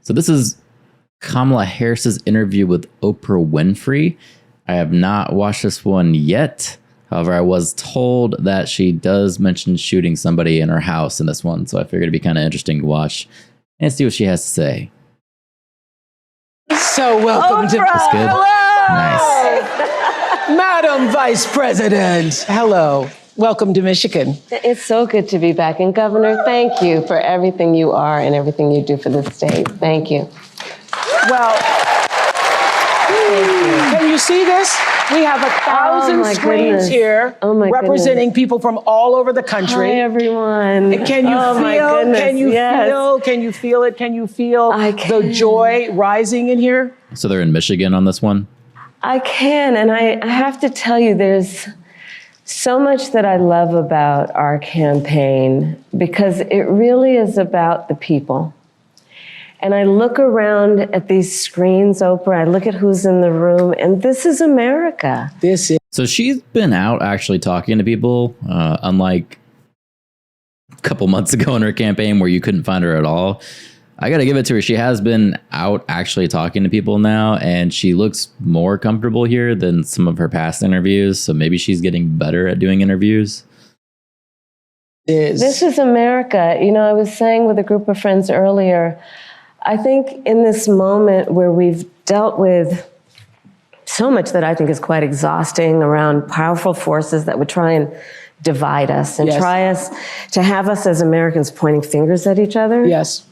So this is Kamala Harris's interview with Oprah Winfrey. I have not watched this one yet. However, I was told that she does mention shooting somebody in her house in this one, so I figured it'd be kind of interesting to watch and see what she has to say. So welcome Oprah, to That's good. hello. Nice. Madam Vice President. Hello. Welcome to Michigan. It's so good to be back. And Governor, thank you for everything you are and everything you do for the state. Thank you. Well, can you see this? We have 1,000 my screens goodness. here Oh my representing people from all over the country. Hi, everyone. Can you Oh, my feel? goodness, Can you yes. feel? Can you feel it? Can you feel I the can. joy rising in here? So they're in Michigan on this one? I can, and I have to tell you, there's so much that I love about our campaign because it really is about the people. And I look around at these screens, Oprah, I look at who's in the room, and this is America. This is. So she's been out actually talking to people, unlike a couple months ago in her campaign where you couldn't find her at all. I got to give it to her. She has been out actually talking to people now, and she looks more comfortable here than some of her past interviews. So maybe she's getting better at doing interviews. This is America. You know, I was saying with a group of friends earlier, I think in this moment where we've dealt with so much that I think is quite exhausting around powerful forces that would try and divide us and try us to have us as Americans pointing fingers at each other. Yes.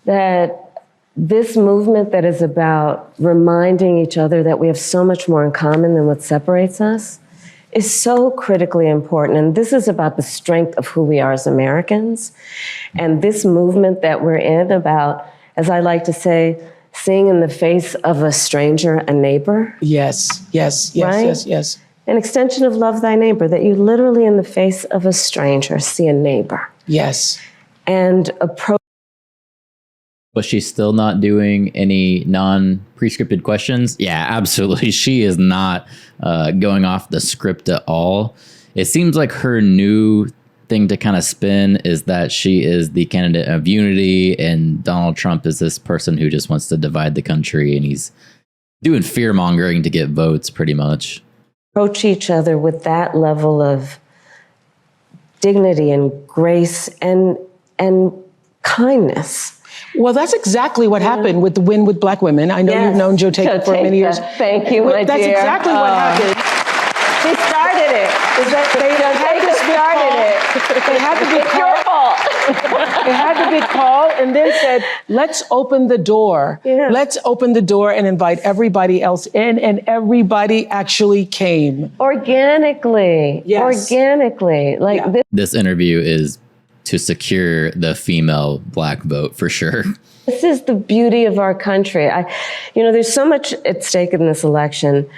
That this movement that is about reminding each other that we have so much more in common than what separates us is so critically important. And this is about the strength of who we are as Americans. And this movement that we're in about, as I like to say, seeing in the face of a stranger a neighbor. Yes, yes, yes, Right? yes, yes. An extension of love thy neighbor, that you literally in the face of a stranger see a neighbor. Yes. And approach. But she's still not doing any non-prescripted questions? Yeah, absolutely. She is not going off the script at all. It seems like her new thing to kind of spin is that she is the candidate of unity and Donald Trump is this person who just wants to divide the country, and he's doing fear-mongering to get votes pretty much. Approach each other with that level of dignity and grace and kindness. Well, that's exactly what happened with the Win with Black Women. I know you've known Joe Taker for many years. Thank you, my That's dear. exactly what happened. He started it. They had to be called. They had to be called and then said, let's open the door. Yeah. Let's open the door and invite everybody else in. And everybody actually came. Organically. Yes. Organically. Like This interview is to secure the female Black vote for sure. this is the beauty of our country. There's so much at stake in this election.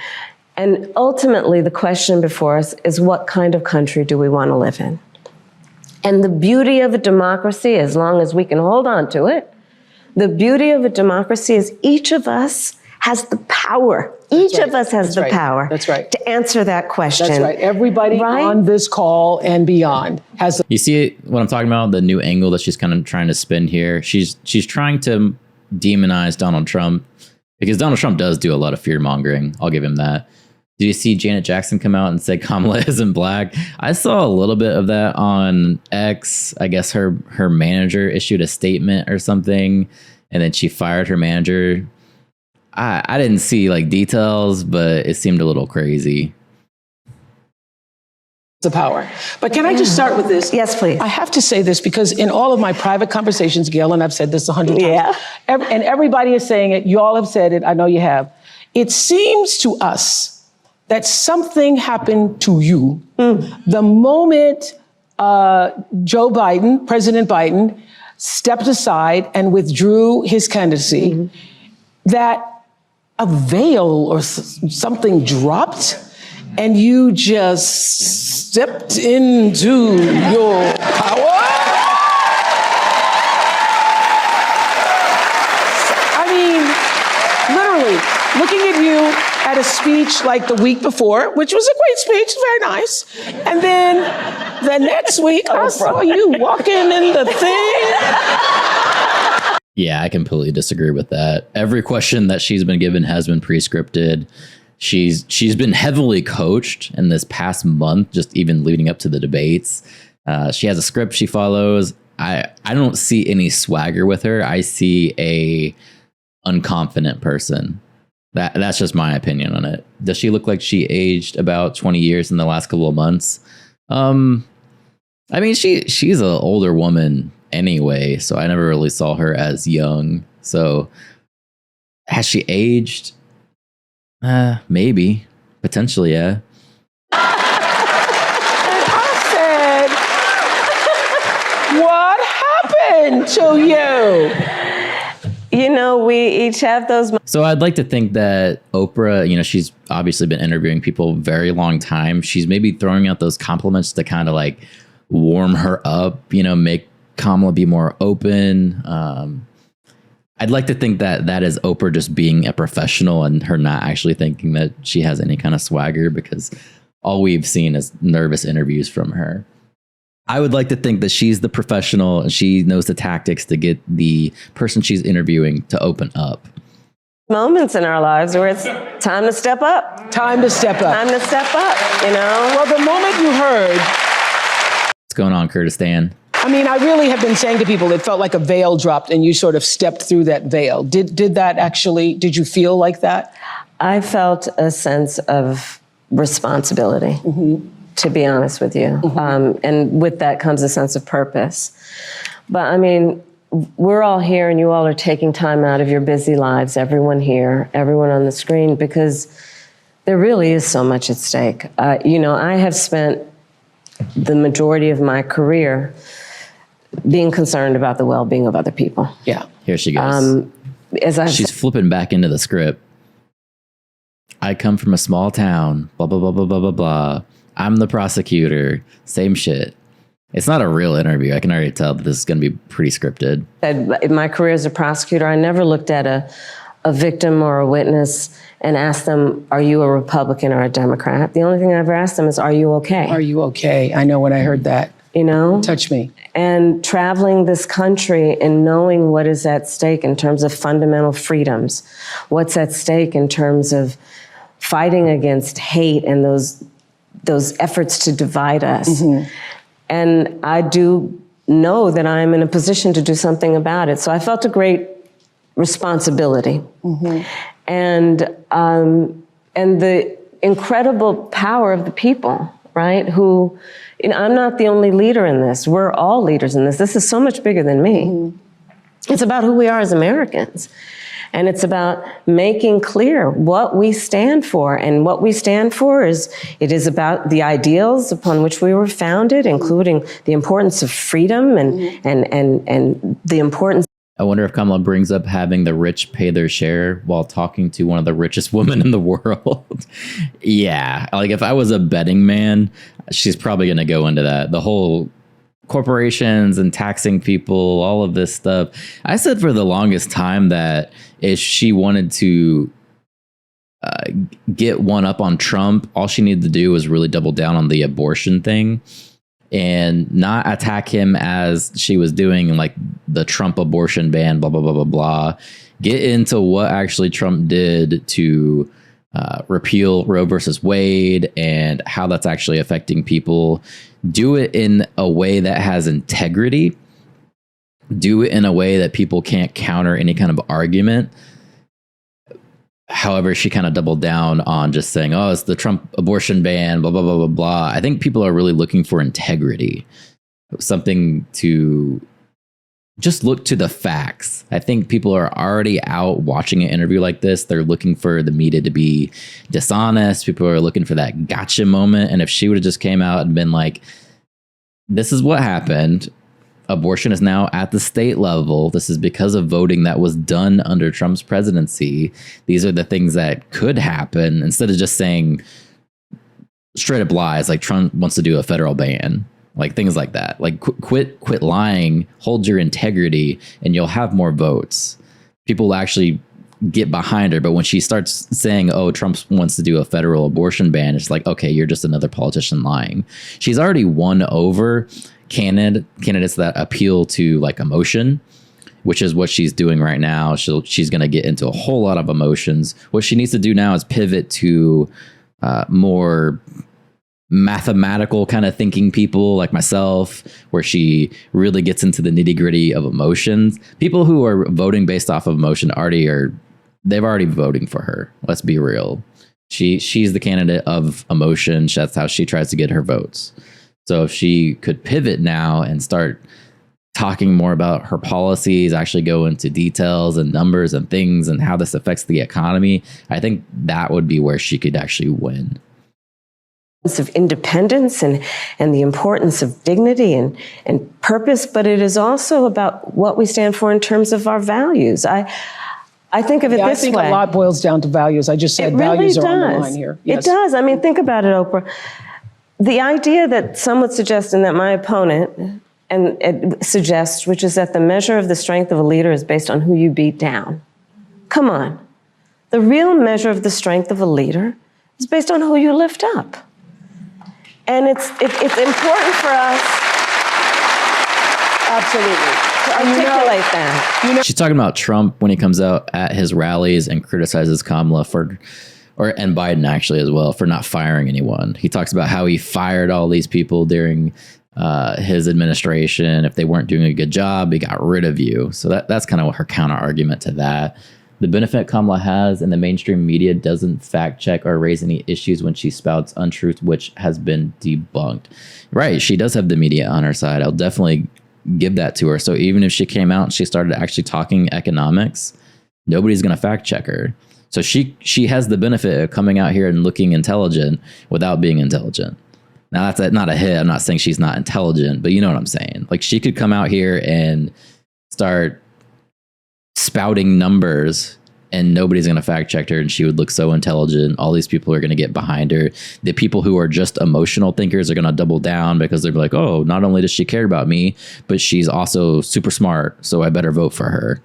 And ultimately, the question before us is what kind of country do we want to live in? And the beauty of a democracy, as long as we can hold on to it, the beauty of a democracy is each of us has the power. Each of us has the power to answer that question. That's right. Everybody on this call and beyond has. You see what I'm talking about? The new angle that she's kind of trying to spin here. She's trying to demonize Donald Trump because Donald Trump does do a lot of fear mongering. I'll give him that. Did you see Janet Jackson come out and say Kamala isn't Black? I saw a little bit of that on X. I guess her manager issued a statement or something, and then she fired her manager. I didn't see like details, but it seemed a little crazy. The power. But can I just start with this? Yes, please. I have to say this because in all of my private conversations, Gail, and I've said this 100 times, and everybody is saying it, you all have said it, I know you have. It seems to us that something happened to you the moment President Biden, stepped aside and withdrew his candidacy, that a veil or something dropped and you just stepped into your power. I mean, literally, looking at you at a speech like the week before, which was a great speech, very nice. And then the next week, I saw you walking in the thing. Yeah, I completely disagree with that. Every question that she's been given has been pre-scripted. She's been heavily coached in this past month, just even leading up to the debates. She has a script she follows. I don't see any swagger with her. I see a unconfident person. That's just my opinion on it. Does she look like she aged about 20 years in the last couple of months? I mean, she's an older woman anyway, so I never really saw her as young. So has she aged? Maybe. Potentially, yeah. What happened to you? You know, we each have those. So I'd like to think that Oprah, you know, she's obviously been interviewing people a very long time. She's maybe throwing out those compliments to kind of like warm her up, you know, make Kamala be more open. I'd like to think that that is Oprah just being a professional and her not actually thinking that she has any kind of swagger, because all we've seen is nervous interviews from her. I would like to think that she's the professional and she knows the tactics to get the person she's interviewing to open up. Moments in our lives where it's time to step up. Time to step up. Time to step up, you know? Well, the moment you heard... What's going on, Kurdistan? I mean, I really have been saying to people, it felt like a veil dropped and you sort of stepped through that veil. Did you feel like that? I felt a sense of responsibility, to be honest with you. And with that comes a sense of purpose. But I mean, we're all here and you all are taking time out of your busy lives, everyone here, everyone on the screen, because there really is so much at stake. You know, I have spent the majority of my career being concerned about the well-being of other people. Yeah. Here she goes. She's flipping back into the script. I come from a small town, blah, blah, blah, blah, blah, blah, blah. I'm the prosecutor. Same shit. It's not a real interview. I can already tell that this is going to be pretty scripted. In my career as a prosecutor, I never looked at a victim or a witness and asked them, are you a Republican or a Democrat? The only thing I ever asked them is, are you okay? Are you okay? I know when I heard that. You know? Touch me. And traveling this country and knowing what is at stake in terms of fundamental freedoms, what's at stake in terms of fighting against hate and those efforts to divide us. And I do know that I'm in a position to do something about it. So I felt a great responsibility. And the incredible power of the people, right? Who, you know, I'm not the only leader in this. We're all leaders in this. This is so much bigger than me. It's about who we are as Americans. And it's about making clear what we stand for. And what we stand for is about the ideals upon which we were founded, including the importance of freedom and the importance. I wonder if Kamala brings up having the rich pay their share while talking to one of the richest women in the world. Yeah, like if I was a betting man, she's probably going to go into that. The whole corporations and taxing people, all of this stuff. I said for the longest time that if she wanted to get one up on Trump, all she needed to do was really double down on the abortion thing and not attack him as she was doing, like the Trump abortion ban, blah, blah, blah, blah, blah. Get into what actually Trump did to repeal Roe versus Wade and how that's actually affecting people. Do it in a way that has integrity. Do it in a way that people can't counter any kind of argument. However, she kind of doubled down on just saying, oh, it's the Trump abortion ban, blah, blah, blah, blah, blah. I think people are really looking for integrity, something to just look to the facts. I think people are already out watching an interview like this. They're looking for the media to be dishonest. People are looking for that gotcha moment. And if she would have just came out and been like, this is what happened. Abortion is now at the state level. This is because of voting that was done under Trump's presidency. These are the things that could happen, instead of just saying straight up lies like Trump wants to do a federal ban, like things like that. Like quit lying, hold your integrity, and you'll have more votes. People will actually get behind her. But when she starts saying, oh, Trump wants to do a federal abortion ban, it's like, okay, you're just another politician lying. She's already won over candidates that appeal to like emotion, which is what she's doing right now. She's going to get into a whole lot of emotions. What she needs to do now is pivot to more mathematical kind of thinking people like myself, where she really gets into the nitty gritty of emotions. People who are voting based off of emotion they've already voting for her. Let's be real. She's the candidate of emotion. That's how she tries to get her votes. So if she could pivot now and start talking more about her policies, actually go into details and numbers and things and how this affects the economy, I think that would be where she could actually win. Of independence and the importance of dignity and purpose, but it is also about what we stand for in terms of our values. I think of it this way. I think a lot boils down to values. I just said values are on the line here. Yes. It does. I mean, think about it, Oprah. The idea that some would suggest, and that my opponent and it suggests, which is that the measure of the strength of a leader is based on who you beat down. Come on. The real measure of the strength of a leader is based on who you lift up. And it's important for us, absolutely, to articulate that. She's talking about Trump when he comes out at his rallies and criticizes Kamala and Biden actually as well, for not firing anyone. He talks about how he fired all these people during his administration. If they weren't doing a good job, he got rid of you. So that's kind of her counter argument to that. The benefit Kamala has in the mainstream media doesn't fact check or raise any issues when she spouts untruth, which has been debunked. Right. She does have the media on her side. I'll definitely give that to her. So even if she came out and she started actually talking economics, nobody's going to fact check her. So she has the benefit of coming out here and looking intelligent without being intelligent. Now, that's not a hit. I'm not saying she's not intelligent, but you know what I'm saying? Like, she could come out here and start spouting numbers and nobody's going to fact check her, and she would look so intelligent. All these people are going to get behind her. The people who are just emotional thinkers are going to double down, because they're like, oh, not only does she care about me, but she's also super smart, so I better vote for her.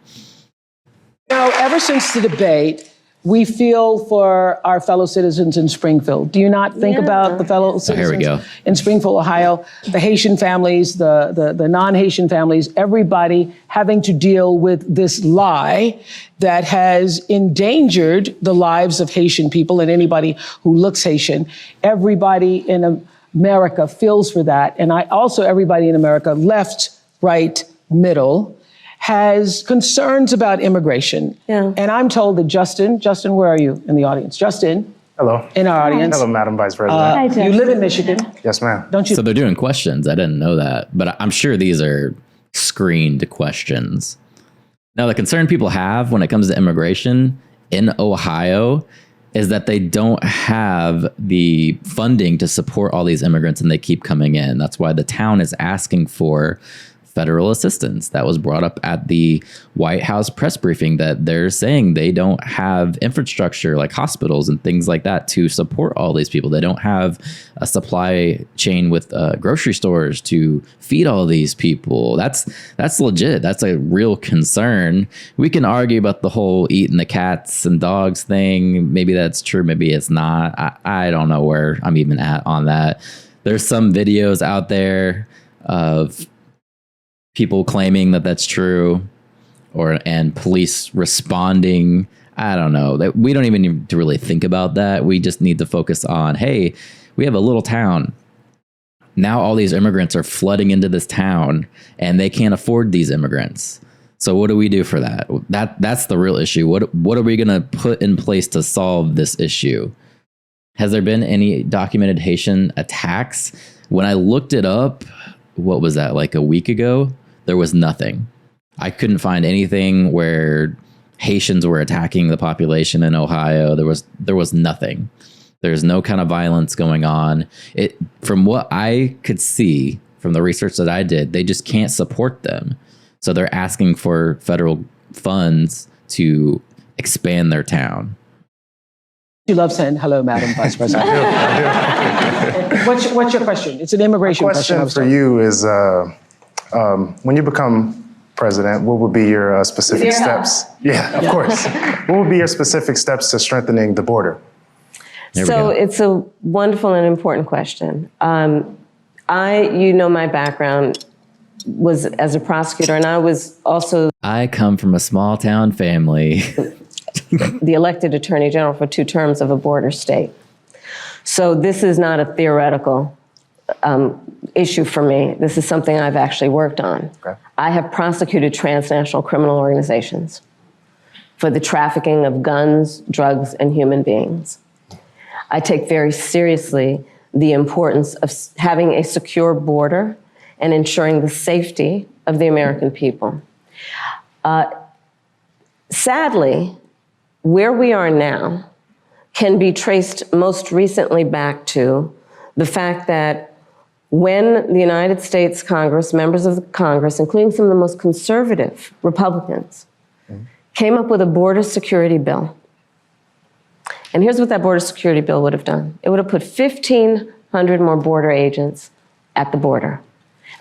Ever since the debate, we feel for our fellow citizens in Springfield. Do you not think about the fellow citizens in Springfield, Ohio, the Haitian families, the non-Haitian families, everybody having to deal with this lie that has endangered the lives of Haitian people and anybody who looks Haitian? Everybody in America feels for that. And everybody in America, left, right, middle, has concerns about immigration. Yeah. And I'm told that Justin, where are you in the audience? Justin. Hello. In our audience. Hello, Madam Vice President. Hi, you live in Michigan. Yes, ma'am. Don't you? So they're doing questions. I didn't know that, but I'm sure these are screened questions. Now, the concern people have when it comes to immigration in Ohio is that they don't have the funding to support all these immigrants, and they keep coming in. That's why the town is asking for federal assistance. That was brought up at the White House press briefing, that they're saying they don't have infrastructure like hospitals and things like that to support all these people. They don't have a supply chain with grocery stores to feed all these people. That's legit. That's a real concern. We can argue about the whole eating the cats and dogs thing. Maybe that's true. Maybe it's not. I don't know where I'm even at on that. There's some videos out there of people claiming that that's true, and police responding. I don't know. That we don't even need to really think about that. We just need to focus on, hey, we have a little town. Now all these immigrants are flooding into this town, and they can't afford these immigrants. So what do we do for that? That's the real issue. What are we going to put in place to solve this issue? Has there been any documented Haitian attacks? When I looked it up, what was that, like a week ago? There was nothing. I couldn't find anything where Haitians were attacking the population in Ohio. There was nothing. There's no kind of violence going on. From what I could see from the research that I did, they just can't support them. So they're asking for federal funds to expand their town. You love saying hello, Madam Vice President. I do. What's your question? It's an immigration question. My question for you is, when you become president, what would be your specific steps? Yeah, of course. What would be your specific steps to strengthening the border? So it's a wonderful and important question. You know my background was as a prosecutor, and I was also I come from a small town family. the elected attorney general for 2 terms of a border state. So this is not a theoretical issue for me. This is something I've actually worked on. Okay. I have prosecuted transnational criminal organizations for the trafficking of guns, drugs, and human beings. I take very seriously the importance of having a secure border and ensuring the safety of the American people. Sadly, where we are now can be traced most recently back to the fact that when the United States Congress, members of the Congress, including some of the most conservative Republicans, came up with a border security bill. And here's what that border security bill would have done. It would have put 1,500 more border agents at the border.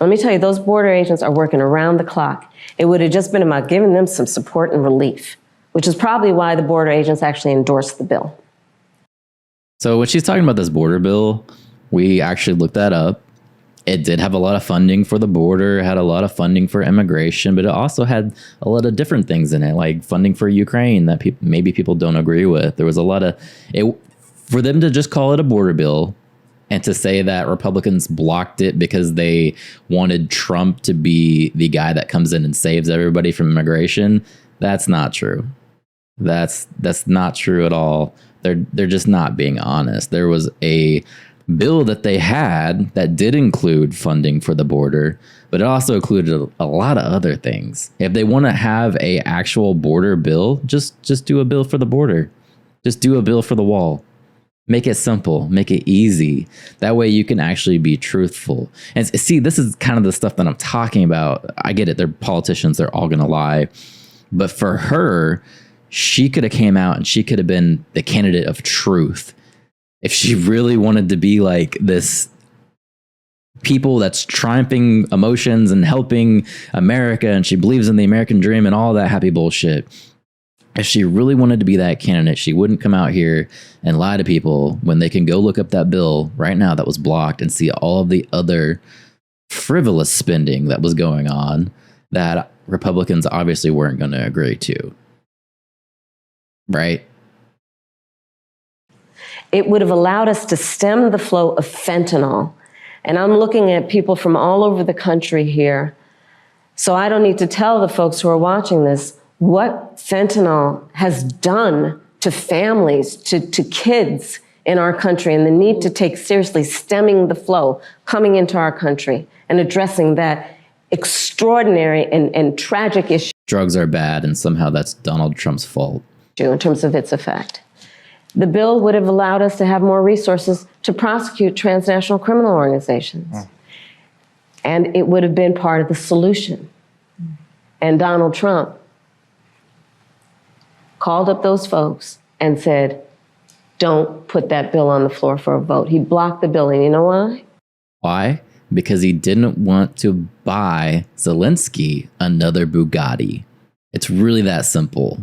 Let me tell you, those border agents are working around the clock. It would have just been about giving them some support and relief, which is probably why the border agents actually endorsed the bill. So when she's talking about this border bill, we actually looked that up. It did have a lot of funding for the border, had a lot of funding for immigration, but it also had a lot of different things in it, like funding for Ukraine that maybe people don't agree with. There was a lot of it for them to just call it a border bill and to say that Republicans blocked it because they wanted Trump to be the guy that comes in and saves everybody from immigration. That's not true. That's not true at all. They're just not being honest. There was a bill that they had that did include funding for the border, but it also included a lot of other things. If they want to have a actual border bill, just do a bill for the border. Just do a bill for the wall. Make it simple, make it easy. That way you can actually be truthful. And see, this is kind of the stuff that I'm talking about. I get it. They're politicians. They're all going to lie. But for her, she could have came out and she could have been the candidate of truth. If she really wanted to be like this people that's triumphing emotions and helping America, and she believes in the American dream and all that happy bullshit. If she really wanted to be that candidate, she wouldn't come out here and lie to people when they can go look up that bill right now that was blocked and see all of the other frivolous spending that was going on that Republicans obviously weren't going to agree to. Right? It would have allowed us to stem the flow of fentanyl. And I'm looking at people from all over the country here. So I don't need to tell the folks who are watching this what fentanyl has done to families, to kids in our country, and the need to take seriously stemming the flow coming into our country and addressing that extraordinary and tragic issue. Drugs are bad, and somehow that's Donald Trump's fault. In terms of its effect. The bill would have allowed us to have more resources to prosecute transnational criminal organizations. And it would have been part of the solution. And Donald Trump called up those folks and said, don't put that bill on the floor for a vote. He blocked the bill, and you know why? Why? Because he didn't want to buy Zelensky another Bugatti. It's really that simple.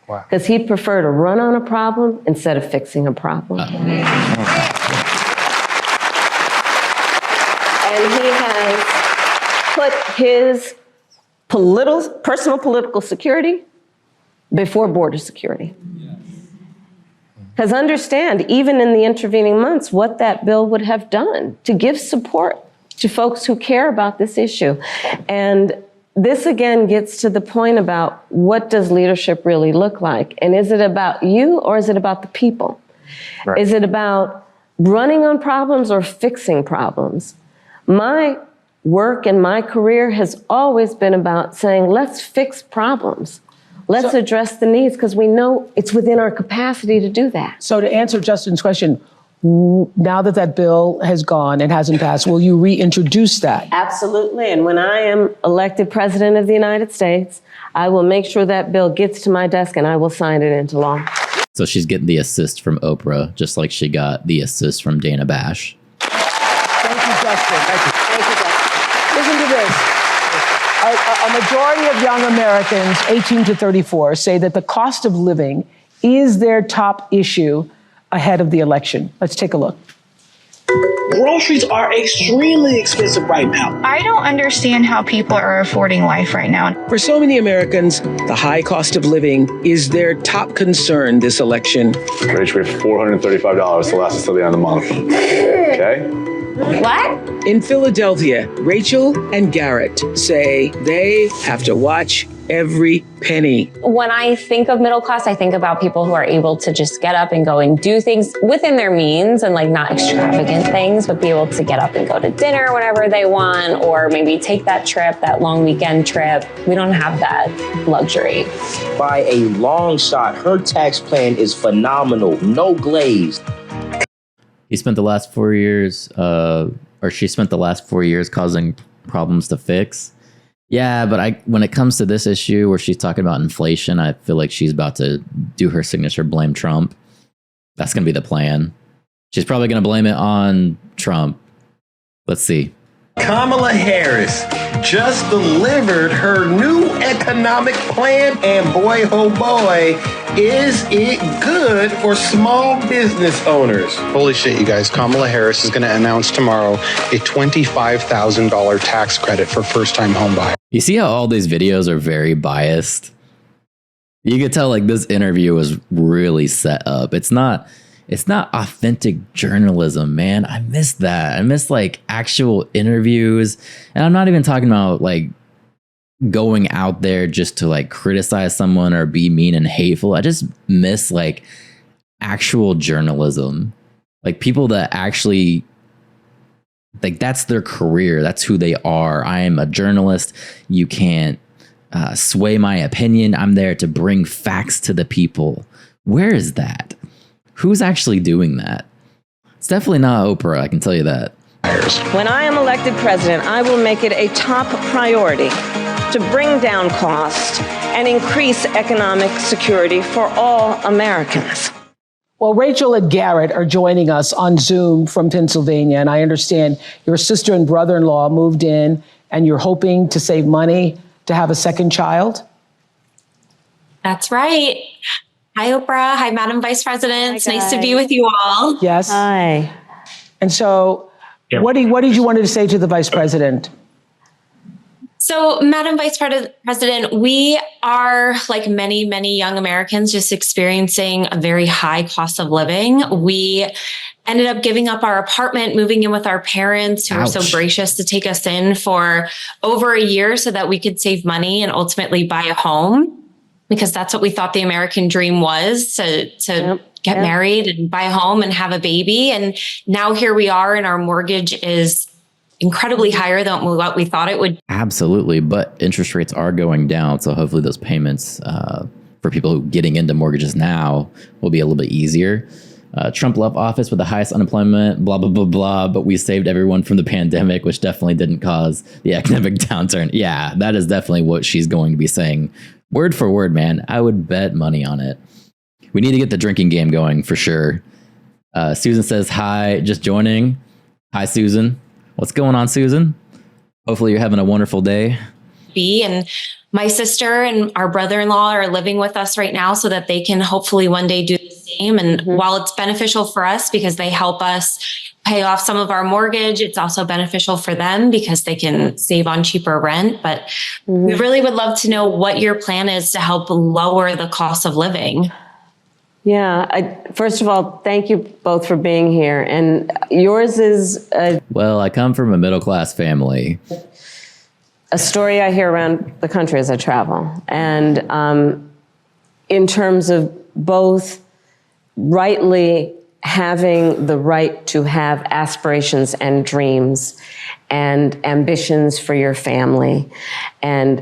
Because he'd prefer to run on a problem instead of fixing a problem. And he has put his personal political security before border security. Because understand, even in the intervening months, what that bill would have done to give support to folks who care about this issue. And this again gets to the point about what does leadership really look like? And is it about you or is it about the people? Right. Is it about running on problems or fixing problems? My work and my career has always been about saying, let's fix problems. Let's address the needs because we know it's within our capacity to do that. So to answer Justin's question, now that that bill has gone and hasn't passed, will you reintroduce that? Absolutely. And when I am elected president of the United States, I will make sure that bill gets to my desk and I will sign it into law. So she's getting the assist from Oprah, just like she got the assist from Dana Bash. Thank you, Justin. Thank you, Justin. Listen to this. A majority of young Americans, 18 to 34, say that the cost of living is their top issue ahead of the election. Let's take a look. Groceries are extremely expensive right now. I don't understand how people are affording life right now. For so many Americans, the high cost of living is their top concern this election. Rach, we have $435 to last us till the end of the month. Okay? What? In Philadelphia, Rachel and Garrett say they have to watch every penny. When I think of middle class, I think about people who are able to just get up and go and do things within their means and like not extravagant things, but be able to get up and go to dinner whenever they want, or maybe take that trip, that long weekend trip. We don't have that luxury. By a long shot, her tax plan is phenomenal. No glaze. He spent the last 4 years, or she spent the last 4 years causing problems to fix. Yeah, but when it comes to this issue where she's talking about inflation, I feel like she's about to do her signature blame Trump. That's going to be the plan. She's probably going to blame it on Trump. Let's see. Kamala Harris just delivered her new economic plan, and boy, oh boy, is it good for small business owners. Holy shit, you guys. Kamala Harris is going to announce tomorrow a $25,000 tax credit for first-time home buyers. You see how all these videos are very biased? You could tell like this interview was really set up. It's not authentic journalism, man. I miss that. I miss like actual interviews. And I'm not even talking about like going out there just to like criticize someone or be mean and hateful. I just miss like actual journalism. Like people that actually, like that's their career. That's who they are. I am a journalist. You can't sway my opinion. I'm there to bring facts to the people. Where is that? Who's actually doing that? It's definitely not Oprah, I can tell you that. When I am elected president, I will make it a top priority to bring down cost and increase economic security for all Americans. Well, Rachel and Garrett are joining us on Zoom from Pennsylvania, and I understand your sister and brother-in-law moved in, and you're hoping to save money to have a second child? That's right. Hi, Oprah. Hi, Madam Vice President. It's nice to be with you all. Yes. Hi. And so what did you want to say to the Vice President? So, Madam Vice President, we are, like many, many young Americans, just experiencing a very high cost of living. We ended up giving up our apartment, moving in with our parents who were so gracious to take us in for over a year so that we could save money and ultimately buy a home, because that's what we thought the American dream was, to get married and buy a home and have a baby. And now here we are, and our mortgage is incredibly higher than what we thought it would. Absolutely. But interest rates are going down. So hopefully those payments for people who are getting into mortgages now will be a little bit easier. Trump left office with the highest unemployment, blah, blah, blah, blah. But we saved everyone from the pandemic, which definitely didn't cause the economic downturn. Yeah, that is definitely what she's going to be saying. Word for word, man. I would bet money on it. We need to get the drinking game going for sure. Susan says hi, just joining. Hi, Susan. What's going on, Susan? Hopefully you're having a wonderful day. And my sister and our brother-in-law are living with us right now so that they can hopefully one day do the same. And while it's beneficial for us because they help us pay off some of our mortgage, it's also beneficial for them because they can save on cheaper rent. But we really would love to know what your plan is to help lower the cost of living. Yeah. First of all, thank you both for being here. And yours is well, I come from a middle-class family. A story I hear around the country as I travel. And in terms of both rightly having the right to have aspirations and dreams and ambitions for your family and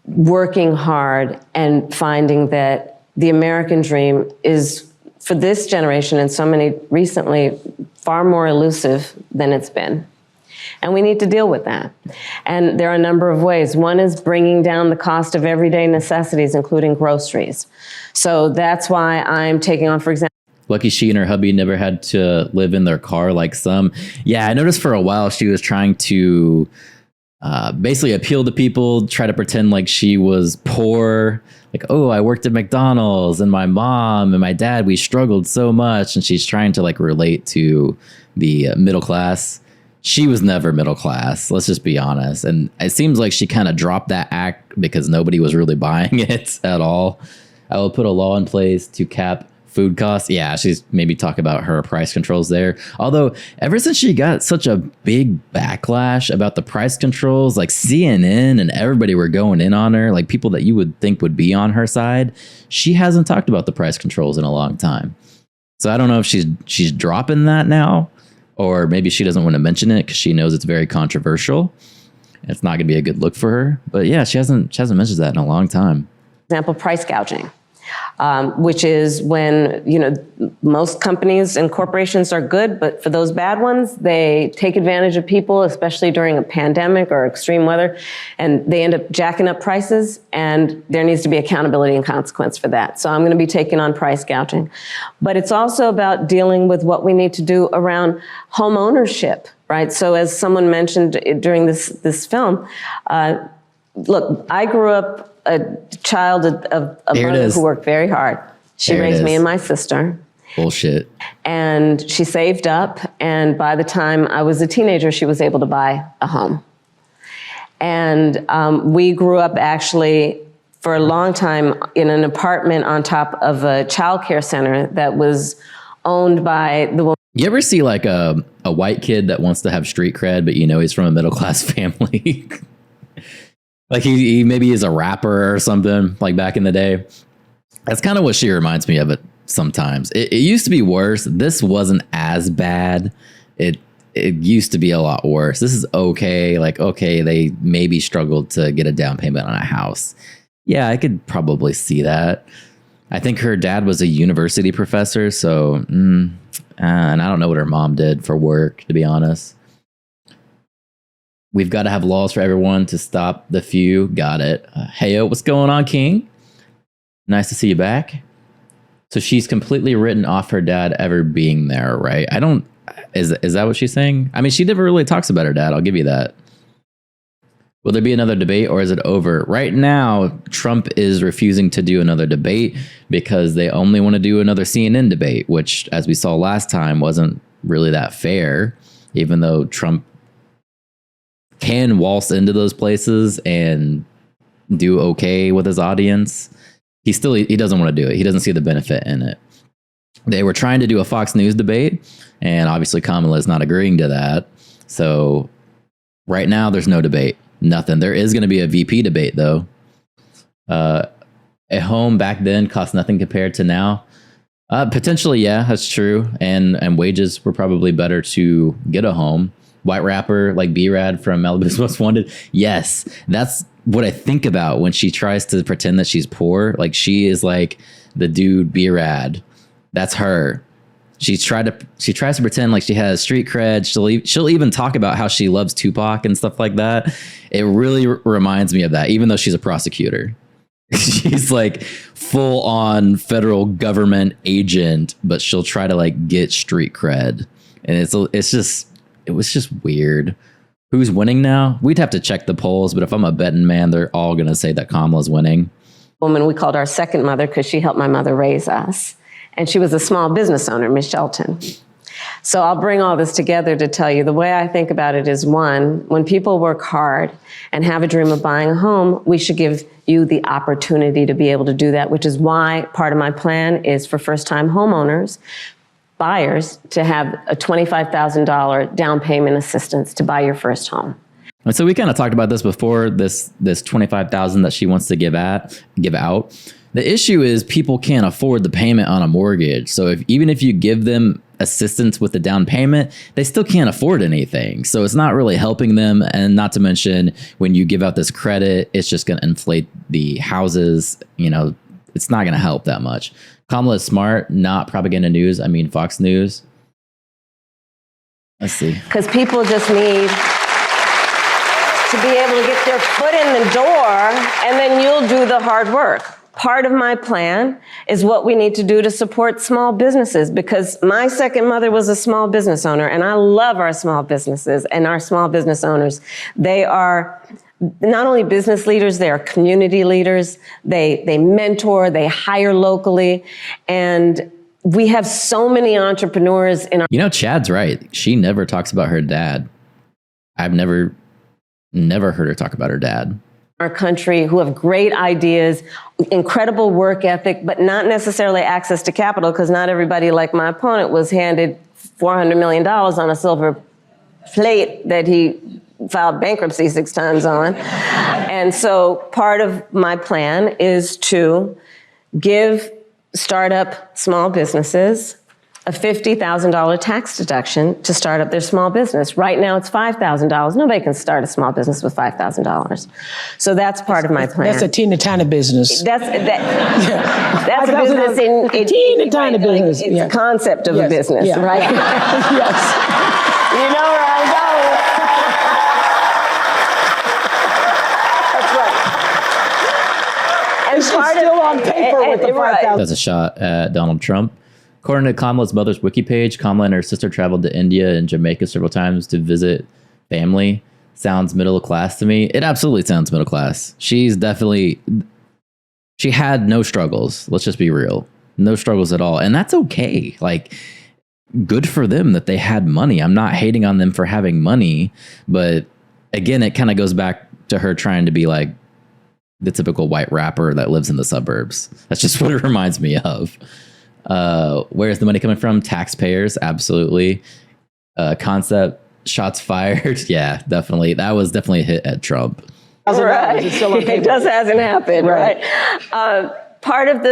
working hard and finding that the American dream is, for this generation and so many recently, far more elusive than it's been. And we need to deal with that. And there are a number of ways. One is bringing down the cost of everyday necessities, including groceries. So that's why I'm taking on, for example, Lucky she and her hubby never had to live in their car like some. Yeah, I noticed for a while she was trying to basically appeal to people, try to pretend like she was poor. Like, oh, I worked at McDonald's and my mom and my dad, we struggled so much. And she's trying to like relate to the middle class. She was never middle class. Let's just be honest. And it seems like she kind of dropped that act because nobody was really buying it at all. I will put a law in place to cap food costs. Yeah, she's maybe talk about her price controls there. Although ever since she got such a big backlash about the price controls, like CNN and everybody were going in on her, like people that you would think would be on her side, she hasn't talked about the price controls in a long time. So I don't know if she's dropping that now, or maybe she doesn't want to mention it because she knows it's very controversial. It's not going to be a good look for her. But yeah, she hasn't mentioned that in a long time. Example, price gouging. Which is when, most companies and corporations are good, but for those bad ones, they take advantage of people, especially during a pandemic or extreme weather, and they end up jacking up prices, and there needs to be accountability and consequence for that. So I'm going to be taking on price gouging. But it's also about dealing with what we need to do around home ownership, right? So as someone mentioned during this film, look, I grew up a child of a mother who worked very hard. She raised me and my sister. Bullshit. And she saved up. And by the time I was a teenager, she was able to buy a home. And we grew up actually for a long time in an apartment on top of a childcare center that was owned by the woman. You ever see like a white kid that wants to have street cred, but he's from a middle class family? Like he maybe is a rapper or something, like back in the day. That's kind of what she reminds me of it sometimes. It used to be worse. This wasn't as bad. It used to be a lot worse. This is okay. Like, okay, they maybe struggled to get a down payment on a house. Yeah, I could probably see that. I think her dad was a university professor, so, and I don't know what her mom did for work, to be honest. We've got to have laws for everyone to stop the few. Got it. Heyo, what's going on, King? Nice to see you back. So she's completely written off her dad ever being there, right? Is that what she's saying? I mean, she never really talks about her dad. I'll give you that. Will there be another debate or is it over? Right now, Trump is refusing to do another debate because they only want to do another CNN debate, which, as we saw last time, wasn't really that fair, even though Trump can waltz into those places and do okay with his audience. He doesn't want to do it. He doesn't see the benefit in it. They were trying to do a Fox News debate, and obviously Kamala is not agreeing to that. So right now there's no debate, nothing. There is going to be a VP debate though. A home back then cost nothing compared to now. Potentially, yeah, that's true. And wages were probably better to get a home. White rapper like B-Rad from Malibu's Most Wanted. Yes, that's what I think about when she tries to pretend that she's poor. Like she is like the dude B-Rad. That's her. She tries to pretend like she has street cred. She'll even talk about how she loves Tupac and stuff like that. It really reminds me of that, even though she's a prosecutor. She's like full on federal government agent, but she'll try to like get street cred. And it was just weird. Who's winning now? We'd have to check the polls, but if I'm a betting man, they're all going to say that Kamala's winning. Woman we called our second mother because she helped my mother raise us. And she was a small business owner, Miss Shelton. So I'll bring all this together to tell you the way I think about it is, one, when people work hard and have a dream of buying a home, we should give you the opportunity to be able to do that, which is why part of my plan is for first-time homeowners, buyers, to have a $25,000 down payment assistance to buy your first home. And so we kind of talked about this before, this $25,000 that she wants to give out. The issue is people can't afford the payment on a mortgage. So even if you give them assistance with the down payment, they still can't afford anything. So it's not really helping them. And not to mention, when you give out this credit, it's just going to inflate the houses. It's not going to help that much. Kamala is smart, not propaganda news. I mean, Fox News. Let's see. Because people just need to be able to get their foot in the door, and then you'll do the hard work. part of my plan is what we need to do to support small businesses, because my second mother was a small business owner, and I love our small businesses and our small business owners. They are not only business leaders, they are community leaders. They mentor, they hire locally, and we have so many entrepreneurs in our— You know, Chad's right. She never talks about her dad. I've never heard her talk about her dad. Our country who have great ideas, incredible work ethic, but not necessarily access to capital, because not everybody, like my opponent, was handed $400 million on a silver plate that he filed bankruptcy 6 times on. And so part of my plan is to give startup small businesses a $50,000 tax deduction to start up their small business. Right now it's $5,000. Nobody can start a small business with $5,000. So that's part of my plan. That's a teeny tiny business. That's a business in teeny tiny business. It's a concept of a business, right? Yes. You know where I'm going. That's right. And it's still on paper with the 5,000. That's a shot at Donald Trump. According to Kamala's mother's wiki page, Kamala and her sister traveled to India and Jamaica several times to visit family. Sounds middle class to me. It absolutely sounds middle class. She had no struggles. Let's just be real. No struggles at all. And that's okay. Like, good for them that they had money. I'm not hating on them for having money. But again, it kind of goes back to her trying to be like the typical white rapper that lives in the suburbs. That's just what it reminds me of. Where's the money coming from? Taxpayers, absolutely. Concept, shots fired. Yeah, definitely. That was definitely a hit at Trump. Right. It just hasn't happened, right? Part of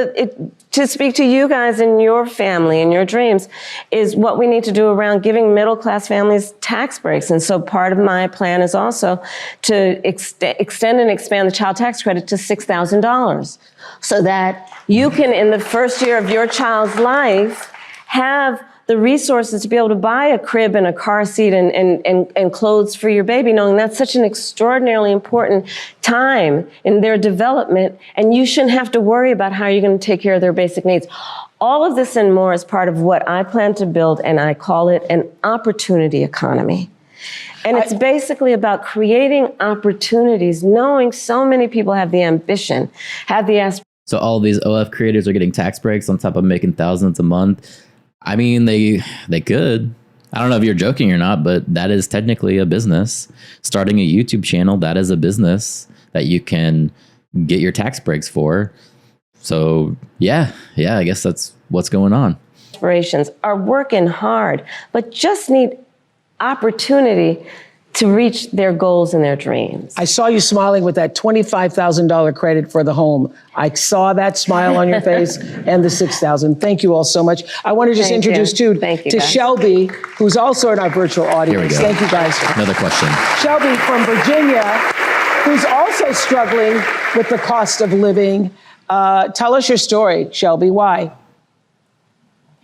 to speak to you guys and your family and your dreams is what we need to do around giving middle-class families tax breaks. And so part of my plan is also to extend and expand the child tax credit to $6,000 so that you can, in the first year of your child's life, have the resources to be able to buy a crib and a car seat and clothes for your baby, knowing that's such an extraordinarily important time in their development, and you shouldn't have to worry about how you're going to take care of their basic needs. All of this and more is part of what I plan to build, and I call it an opportunity economy. And it's basically about creating opportunities, knowing so many people have the ambition, have the aspiration. So all these OF creators are getting tax breaks on top of making thousands a month. I mean, they could. I don't know if you're joking or not, but that is technically a business. Starting a YouTube channel, that is a business that you can get your tax breaks for. So yeah, I guess that's what's going on. Aspirations are working hard, but just need opportunity to reach their goals and their dreams. I saw you smiling with that $25,000 credit for the home. I saw that smile on your face and the $6,000. Thank you all so much. I want to just introduce to Shelby, who's also in our virtual audience. Here we go. Thank you guys. Another question. Shelby from Virginia, who's also struggling with the cost of living. Tell us your story, Shelby. Why?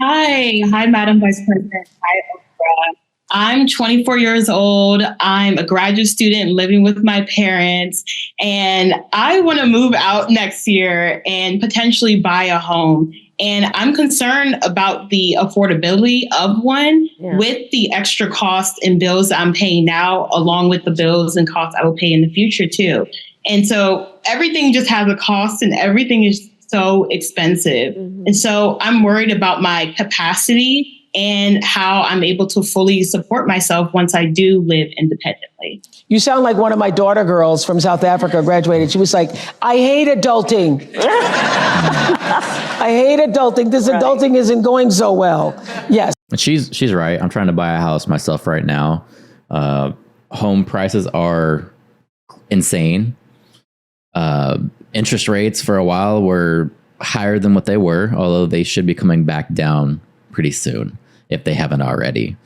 Hi, Madam Vice President. Hi, Oprah. I'm 24 years old. I'm a graduate student living with my parents, and I want to move out next year and potentially buy a home. And I'm concerned about the affordability of one with the extra costs and bills that I'm paying now, along with the bills and costs I will pay in the future too. And so everything just has a cost and everything is so expensive. And so I'm worried about my capacity and how I'm able to fully support myself once I do live independently. You sound like one of my daughter girls from South Africa graduated. She was like, I hate adulting. I hate adulting. This adulting isn't going so well. Yes. She's right. I'm trying to buy a house myself right now. Home prices are insane. Interest rates for a while were higher than what they were, although they should be coming back down pretty soon if they haven't already.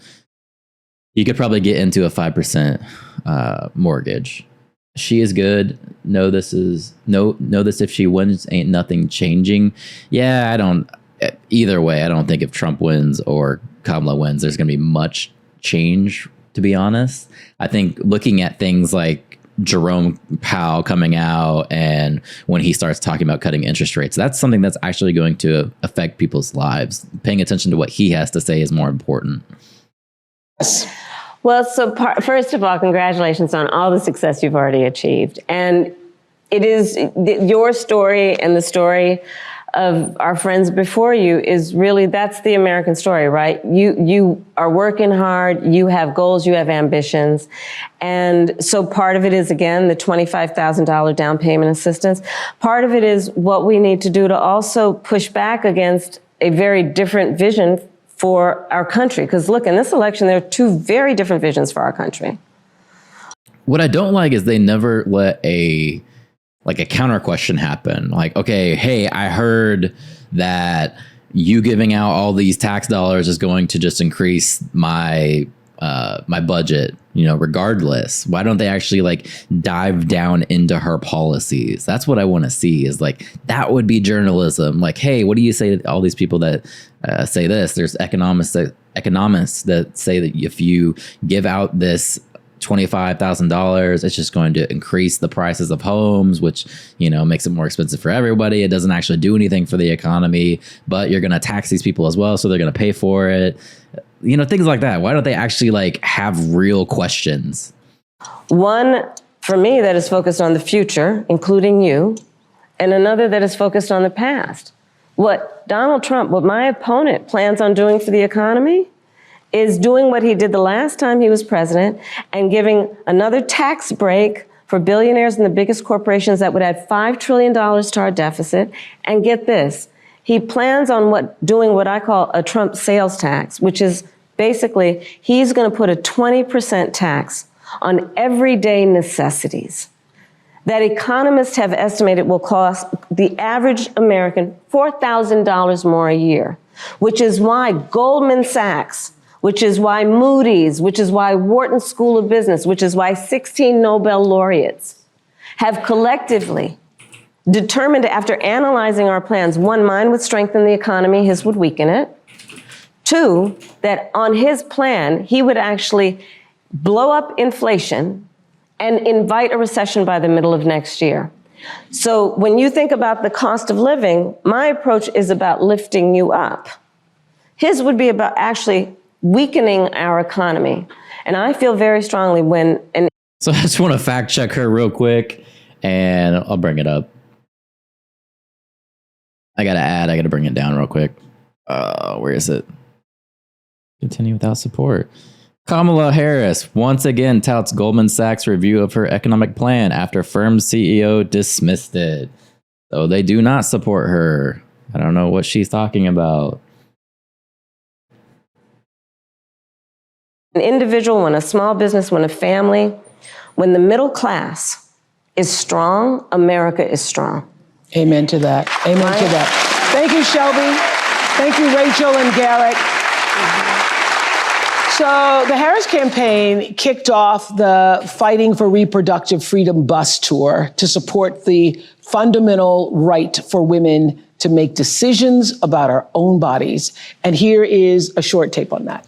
You could probably get into a 5% mortgage. She is good. Know this if she wins, ain't nothing changing. Yeah, either way, I don't think if Trump wins or Kamala wins, there's going to be much change, to be honest. I think looking at things like Jerome Powell coming out and when he starts talking about cutting interest rates. That's something that's actually going to affect people's lives. Paying attention to what he has to say is more important. Well, so first of all, congratulations on all the success you've already achieved. And it is your story and the story of our friends before you is really, that's the American story, right? You are working hard, you have goals, you have ambitions. And so part of it is, again, the $25,000 down payment assistance. Part of it is what we need to do to also push back against a very different vision for our country. Because look, in this election, there are two very different visions for our country. What I don't like is they never let a counter question happen. Like, okay, hey, I heard that you giving out all these tax dollars is going to just increase my my budget, regardless. Why don't they actually dive dive into her policies? That's what I want to see, is that would be journalism. Like, hey, what do you say to all these people that say this? There's economists that say that if you give out this $25,000, it's just going to increase the prices of homes, which, makes it more expensive for everybody. It doesn't actually do anything for the economy, but you're going to tax these people as well, so they're going to pay for it. Things like that. Why don't they actually have real questions? One, for me, that is focused on the future, including you, and another that is focused on the past. What my opponent plans on doing for the economy is doing what he did the last time he was president and giving another tax break for billionaires and the biggest corporations that would add $5 trillion to our deficit. And get this, he plans on doing what I call a Trump sales tax, which is basically he's going to put a 20% tax on everyday necessities that economists have estimated will cost the average American $4,000 more a year, which is why Goldman Sachs, which is why Moody's, which is why Wharton School of Business, which is why 16 Nobel laureates have collectively determined, after analyzing our plans, one, mine would strengthen the economy, his would weaken it. Two, that on his plan, he would actually blow up inflation and invite a recession by the middle of next year. So when you think about the cost of living, my approach is about lifting you up. His would be about actually weakening our economy. And I feel very strongly So I just want to fact check her real quick, and I'll bring it up. I got to bring it down real quick. Where is it? Continue without support. Kamala Harris once again touts Goldman Sachs' review of her economic plan after firm's CEO dismissed it. So they do not support her. I don't know what she's talking about. An individual, when a small business, when a family, when the middle class is strong, America is strong. Amen to that. Amen to that. Thank you, Shelby. Thank you, Rachel and Garrett. So the Harris campaign kicked off the Fighting for Reproductive Freedom bus tour to support the fundamental right for women to make decisions about our own bodies. And here is a short tape on that.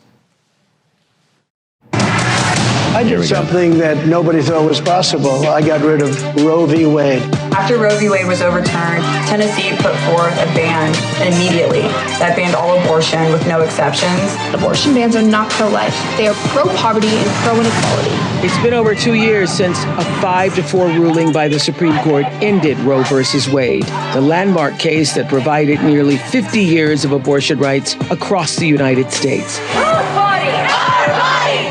I did something that nobody thought was possible. I got rid of Roe v. Wade. After Roe v. Wade was overturned, Tennessee put forth a ban immediately that banned all abortion with no exceptions. Abortion bans are not pro-life. They are pro-poverty and pro-inequality. It's been over 2 years since a 5-4 ruling by the Supreme Court ended Roe versus Wade, the landmark case that provided nearly 50 years of abortion rights across the United States.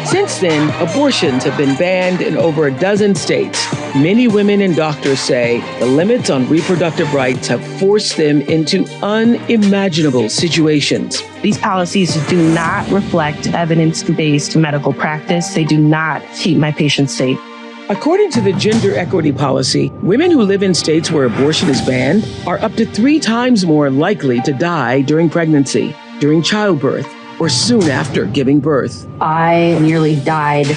Since then, abortions have been banned in over a dozen states. Many women and doctors say the limits on reproductive rights have forced them into unimaginable situations. These policies do not reflect evidence-based medical practice. They do not keep my patients safe. According to the gender equity policy, women who live in states where abortion is banned are up to 3 times more likely to die during pregnancy, during childbirth, or soon after giving birth. I nearly died,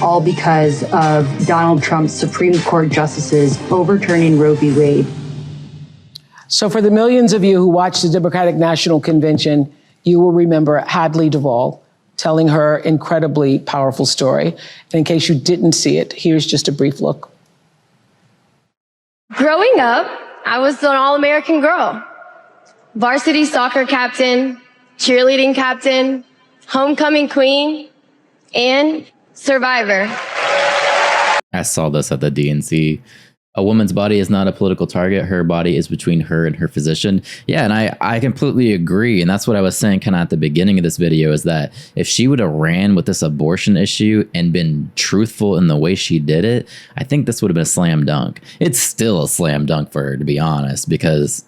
all because of Donald Trump's Supreme Court justices overturning Roe v. Wade. So for the millions of you who watched the Democratic National Convention, you will remember Hadley Duvall telling her incredibly powerful story. And in case you didn't see it, here's just a brief look. Growing up, I was an all-American girl. Varsity soccer captain, cheerleading captain, homecoming queen, and survivor. I saw this at the DNC. A woman's body is not a political target. Her body is between her and her physician. Yeah, and I completely agree. And that's what I was saying kind of at the beginning of this video, is that if she would have ran with this abortion issue and been truthful in the way she did it, I think this would have been a slam dunk. It's still a slam dunk for her, to be honest, because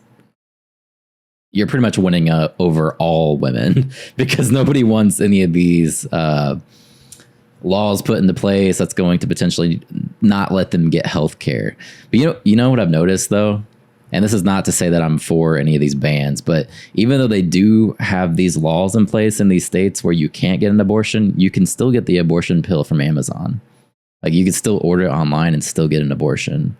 you're pretty much winning over all women because nobody wants any of these laws put into place that's going to potentially not let them get health care. But you know what I've noticed though, and this is not to say that I'm for any of these bans, but even though they do have these laws in place in these states where you can't get an abortion, you can still get the abortion pill from Amazon. Like you can still order it online and still get an abortion.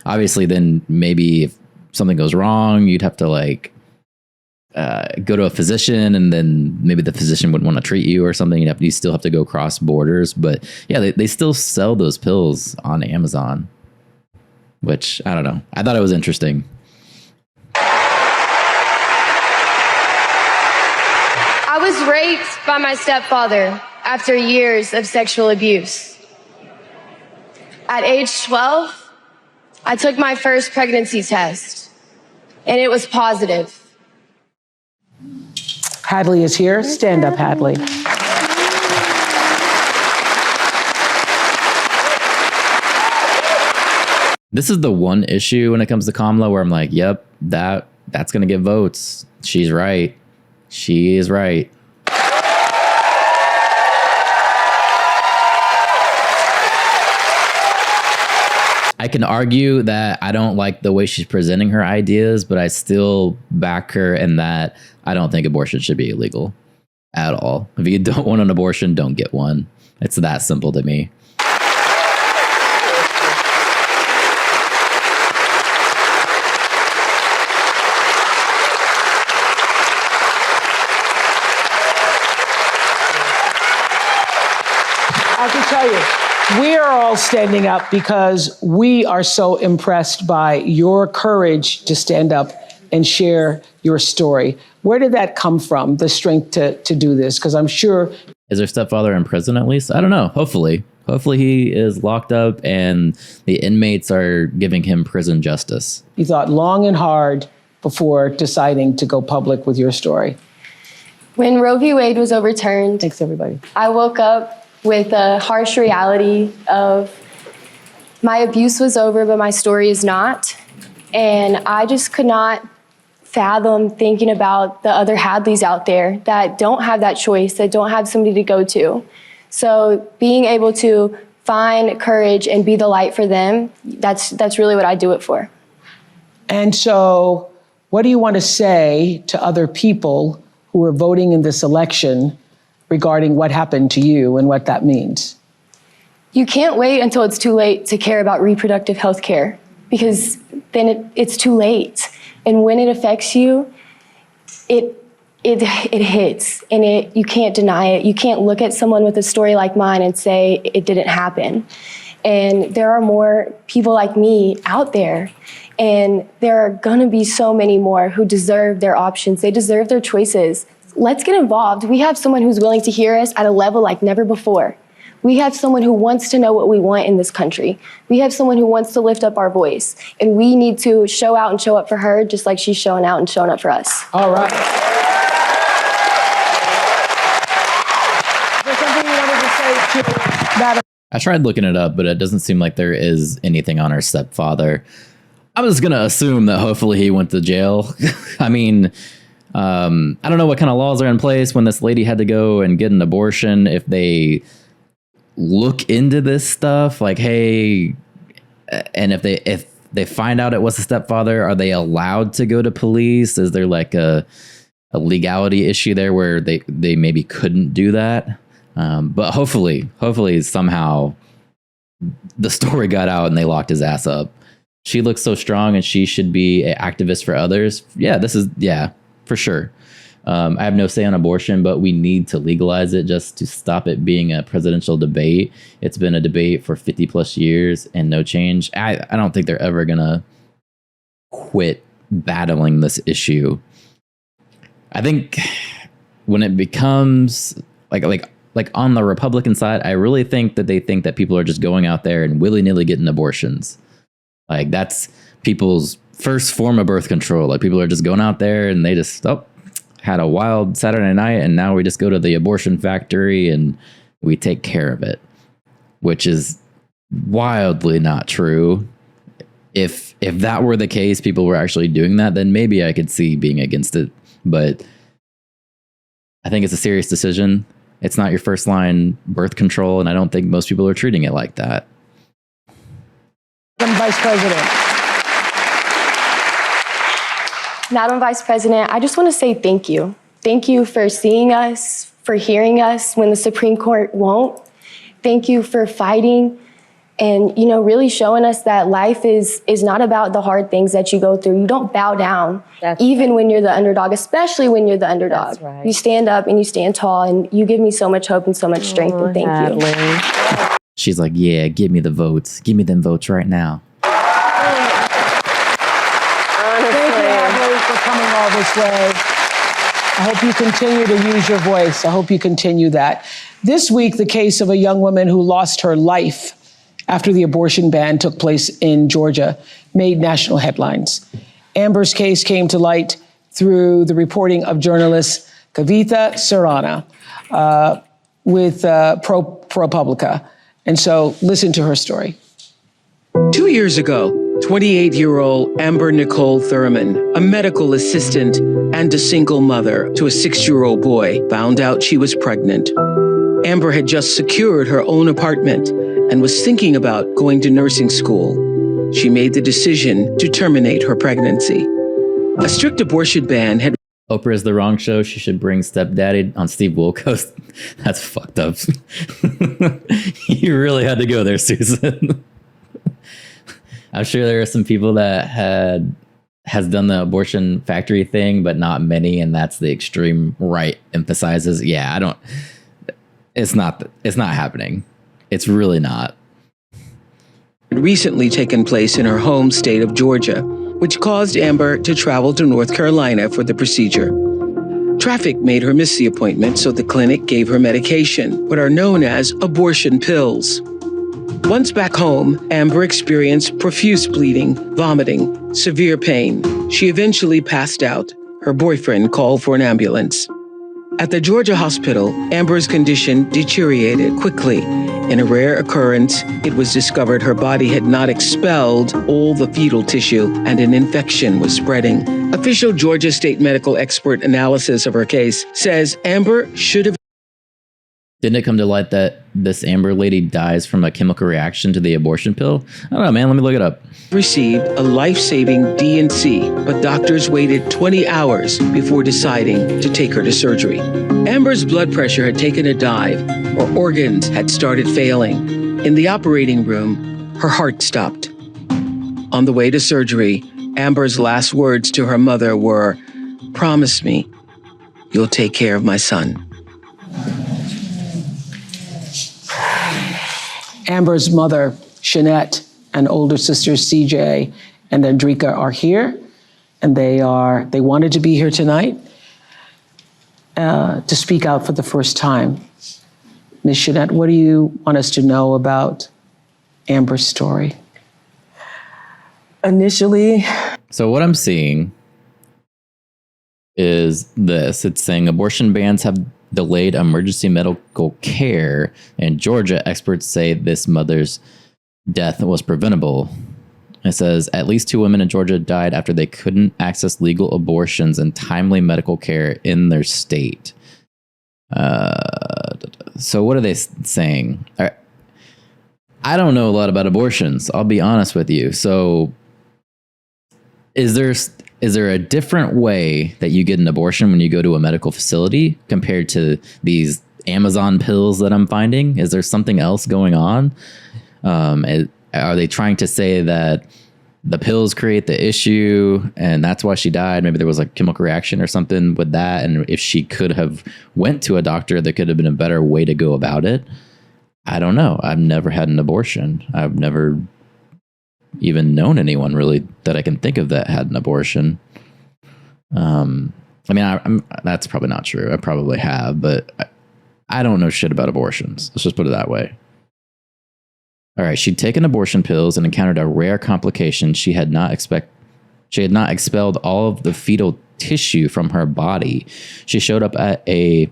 Obviously, then maybe if something goes wrong, you'd have to like go to a physician, and then maybe the physician wouldn't want to treat you or something. You still have to go cross borders. But yeah, they still sell those pills on Amazon, which I don't know. I thought it was interesting. I was raped by my stepfather after years of sexual abuse. At age 12, I took my first pregnancy test, and it was positive. Hadley is here. Stand up, Hadley. This is the one issue when it comes to Kamala where I'm like, yep, that's going to get votes. She's right. She is right. I can argue that I don't like the way she's presenting her ideas, but I still back her in that I don't think abortion should be illegal at all. If you don't want an abortion, don't get one. It's that simple to me. I can tell you, we are all standing up because we are so impressed by your courage to stand up and share your story. Where did that come from, the strength to do this? Because I'm sure... Is her stepfather in prison at least? I don't know. Hopefully he is locked up and the inmates are giving him prison justice. You thought long and hard before deciding to go public with your story. When Roe v. Wade was overturned, thanks everybody, I woke up with a harsh reality of my abuse was over, but my story is not. And I just could not fathom thinking about the other Hadleys out there that don't have that choice, that don't have somebody to go to. So being able to find courage and be the light for them, that's really what I do it for. And so what do you want to say to other people who are voting in this election regarding what happened to you and what that means? You can't wait until it's too late to care about reproductive health care, because then it's too late. And when it affects you, it hits, and you can't deny it. You can't look at someone with a story like mine and say it didn't happen. And there are more people like me out there, and there are gonna be so many more who deserve their options. They deserve their choices. Let's get involved. We have someone who's willing to hear us at a level like never before. We have someone who wants to know what we want in this country. We have someone who wants to lift up our voice. And we need to show out and show up for her just like she's showing out and showing up for us. All right. Is there something you wanted to say to Madam? I tried looking it up, but it doesn't seem like there is anything on her stepfather. I'm just going to assume that hopefully he went to jail. I mean... I don't know what kind of laws are in place when this lady had to go and get an abortion. If they look into this stuff, like, hey, and if they find out it was a stepfather, are they allowed to go to police? Is there like a legality issue there where they maybe couldn't do that? But hopefully somehow the story got out and they locked his ass up. She looks so strong and she should be an activist for others. Yeah, for sure. I have no say on abortion, but we need to legalize it just to stop it being a presidential debate. It's been a debate for 50 plus years and no change. I don't think they're ever going to quit battling this issue. I think when it becomes like on the Republican side, I really think that they think that people are just going out there and willy-nilly getting abortions. Like that's people's first form of birth control. Like people are just going out there and they just had a wild Saturday night and now we just go to the abortion factory and we take care of it, which is wildly not true. If that were the case, people were actually doing that, then maybe I could see being against it. But I think it's a serious decision. It's not your first line birth control, and I don't think most people are treating it like that. Madam Vice President. Madam Vice President, I just want to say thank you. Thank you for seeing us, for hearing us when the Supreme Court won't. Thank you for fighting and, really showing us that life is not about the hard things that you go through. You don't bow down, even when you're the underdog, especially when you're the underdog. That's right. You stand up and you stand tall, and you give me so much hope and so much strength, and thank you. She's like, yeah, give me the votes. Give me them votes right now. For coming all this way. I hope you continue to use your voice. I hope you continue that. This week, the case of a young woman who lost her life after the abortion ban took place in Georgia made national headlines. Amber's case came to light through the reporting of journalist Kavitha Sarana with ProPublica. And so listen to her story. 2 years ago, 28-year-old Amber Nicole Thurman, a medical assistant and a single mother to a 6-year-old boy, found out she was pregnant. Amber had just secured her own apartment and was thinking about going to nursing school. She made the decision to terminate her pregnancy. A strict abortion ban had... Oprah is the wrong show. She should bring Stepdaddy on Steve Wilkos. That's fucked up. You really had to go there, Susan. I'm sure there are some people that has done the abortion factory thing, but not many, and that's the extreme right emphasizes. Yeah, it's not happening. It's really not. Recently taken place in her home state of Georgia, which caused Amber to travel to North Carolina for the procedure. Traffic made her miss the appointment, so the clinic gave her medication, what are known as abortion pills. Once back home, Amber experienced profuse bleeding, vomiting, severe pain. She eventually passed out. Her boyfriend called for an ambulance. At the Georgia hospital, Amber's condition deteriorated quickly. In a rare occurrence, it was discovered her body had not expelled all the fetal tissue and an infection was spreading. Official Georgia State medical expert analysis of her case says Amber should have... Didn't it come to light that this Amber lady dies from a chemical reaction to the abortion pill? I don't know, man. Let me look it up. Received a life-saving D&C, but doctors waited 20 hours before deciding to take her to surgery. Amber's blood pressure had taken a dive. Her organs had started failing. In the operating room, her heart stopped. On the way to surgery, Amber's last words to her mother were, "Promise me you'll take care of my son." Amber's mother, Shanette, and older sisters, CJ and Andrika, are here, and they wanted to be here tonight to speak out for the first time. Ms. Shanette, what do you want us to know about Amber's story? Initially. So what I'm seeing is this. It's saying abortion bans have delayed emergency medical care. In Georgia, experts say this mother's death was preventable. It says at least 2 women in Georgia died after they couldn't access legal abortions and timely medical care in their state. So what are they saying? I don't know a lot about abortions. I'll be honest with you. So is there a different way that you get an abortion when you go to a medical facility compared to these Amazon pills that I'm finding? Is there something else going on? Are they trying to say that the pills create the issue and that's why she died? Maybe there was a chemical reaction or something with that. And if she could have went to a doctor, there could have been a better way to go about it. I don't know. I've never had an abortion. I've never even known anyone really that I can think of that had an abortion. I mean, that's probably not true. I probably have, but I don't know shit about abortions. Let's just put it that way. All right, she'd taken abortion pills and encountered a rare complication. She had not expelled all of the fetal tissue from her body. She showed up at a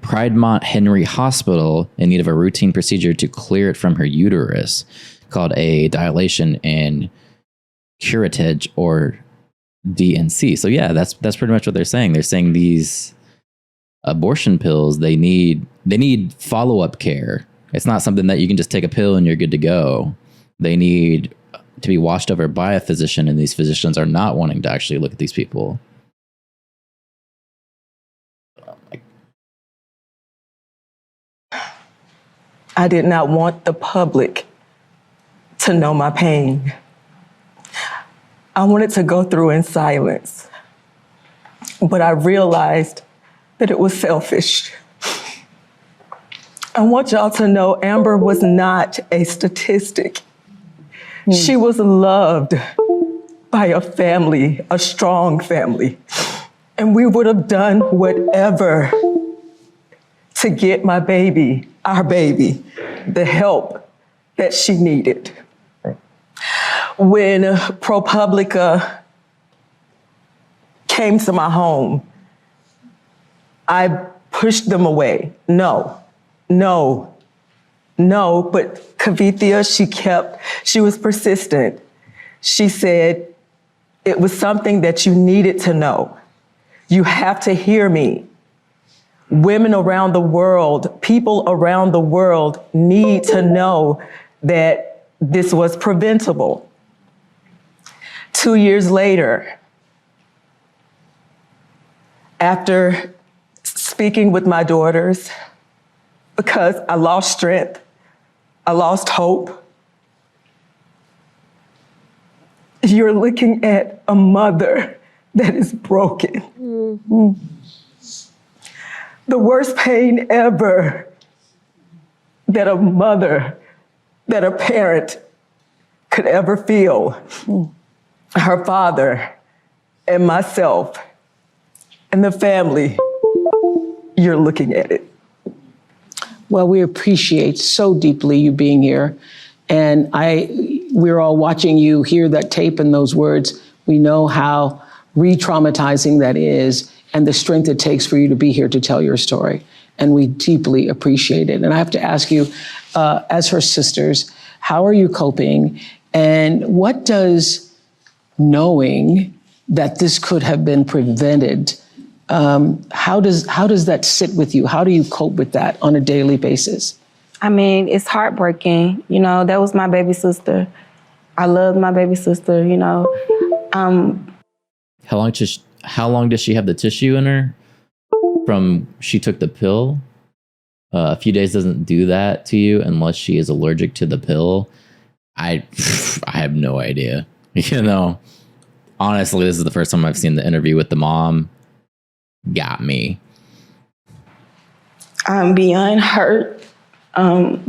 Piedmont Henry Hospital in need of a routine procedure to clear it from her uterus, called a dilation and curettage, or DNC. So yeah, that's pretty much what they're saying. They're saying these abortion pills, they need follow-up care. It's not something that you can just take a pill and you're good to go. They need to be watched over by a physician, and these physicians are not wanting to actually look at these people. I did not want the public to know my pain. I wanted to go through in silence, but I realized that it was selfish. I want y'all to know Amber was not a statistic. She was loved by a family, a strong family, and we would have done whatever to get my baby, our baby, the help that she needed. When ProPublica came to my home, I pushed them away. No, but Kavithia, she was persistent. She said, it was something that you needed to know. You have to hear me. Women around the world, people around the world need to know that this was preventable. 2 years later, after speaking with my daughters, because I lost strength, I lost hope, you're looking at a mother that is broken. Mm-hmm. The worst pain ever that a mother, that a parent could ever feel. Her father and myself and the family, you're looking at it. Well, we appreciate so deeply you being here. And we're all watching you hear that tape and those words. We know how re-traumatizing that is and the strength it takes for you to be here to tell your story. And we deeply appreciate it. And I have to ask you, as her sisters, how are you coping? And what does knowing that this could have been prevented, how does that sit with you? How do you cope with that on a daily basis? I mean, it's heartbreaking. You know, that was my baby sister. I loved my baby sister, you know. How long does she have the tissue in her from she took the pill? A few days doesn't do that to you unless she is allergic to the pill. I have no idea. You know, honestly, this is the first time I've seen the interview with the mom. Got me. I'm beyond hurt,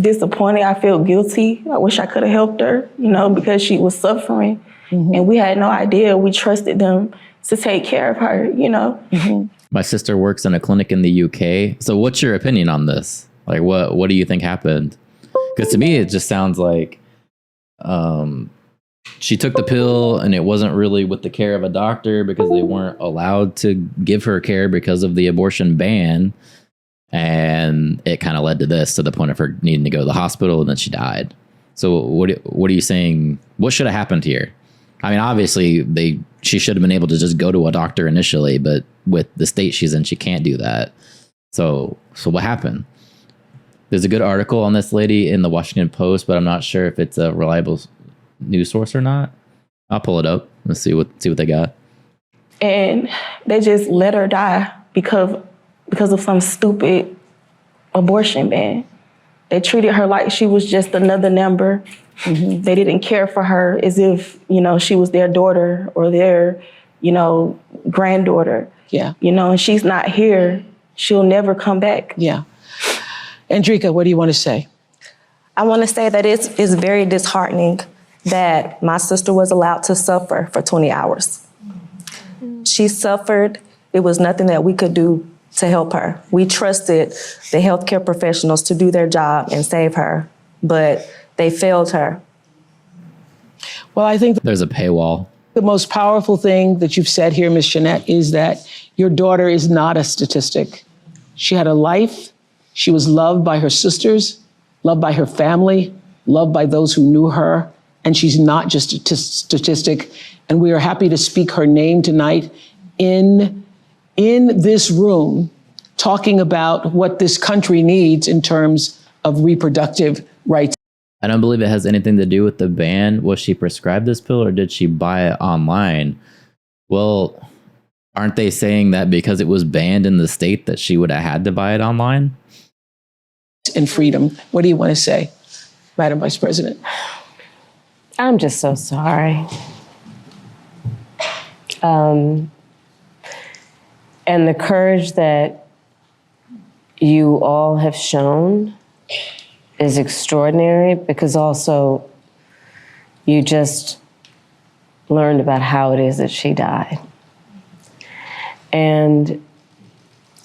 disappointed. I feel guilty. I wish I could have helped her, you know, because she was suffering. Mm-hmm. And we had no idea. We trusted them to take care of her, you know. Mm-hmm. My sister works in a clinic in the UK. So what's your opinion on this? Like, what do you think happened? Because to me, it just sounds like she took the pill and it wasn't really with the care of a doctor because they weren't allowed to give her care because of the abortion ban. And it kind of led to this, to the point of her needing to go to the hospital, and then she died. So what are you saying? What should have happened here? I mean, obviously she should have been able to just go to a doctor initially, but with the state she's in, she can't do that. So what happened? There's a good article on this lady in the Washington Post, but I'm not sure if it's a reliable news source or not. I'll pull it up and see what they got. And they just let her die because of some stupid abortion ban. They treated her like she was just another number. Mm-hmm. They didn't care for her as if, you know, she was their daughter or their, you know, granddaughter. Yeah. You know, and she's not here. She'll never come back. Yeah. Andrika, what do you want to say? I want to say that it's very disheartening that my sister was allowed to suffer for 20 hours. She suffered. It was nothing that we could do to help her. We trusted the healthcare professionals to do their job and save her, but they failed her. Well, I think there's a paywall. The most powerful thing that you've said here, Ms. Jeanette, is that your daughter is not a statistic. She had a life. She was loved by her sisters, loved by her family, loved by those who knew her, and she's not just a statistic. And we are happy to speak her name tonight in this room, talking about what this country needs in terms of reproductive rights. I don't believe it has anything to do with the ban. Was she prescribed this pill or did she buy it online? Well, aren't they saying that because it was banned in the state that she would have had to buy it online? And freedom. What do you want to say, Madam Vice President? I'm just so sorry. And the courage that you all have shown is extraordinary, because also you just learned about how it is that she died. And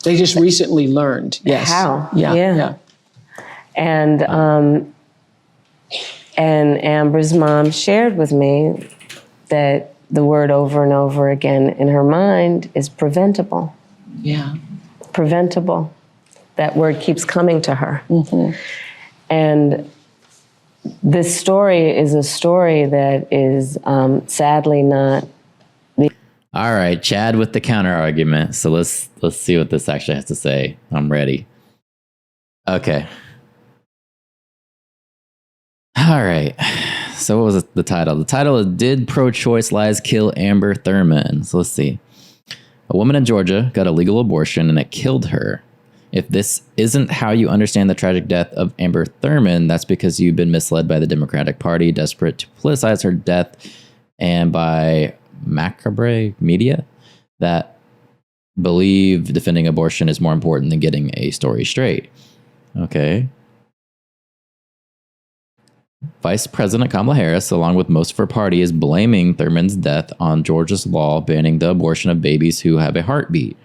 they just recently learned, yes. How? Yeah. And Amber's mom shared with me that the word over and over again in her mind is preventable. Yeah. Preventable. That word keeps coming to her. Mm-hmm. And this story is a story that is sadly not. All right, Chad with the counter argument. So let's see what this actually has to say. I'm ready. Okay. All right. So what was the title? The title is "Did Pro-Choice Lies Kill Amber Thurman?" So let's see. A woman in Georgia got a legal abortion and it killed her. If this isn't how you understand the tragic death of Amber Thurman, that's because you've been misled by the Democratic Party, desperate to politicize her death, and by macabre media that believe defending abortion is more important than getting a story straight. Okay. Vice President Kamala Harris, along with most of her party, is blaming Thurman's death on Georgia's law banning the abortion of babies who have a heartbeat.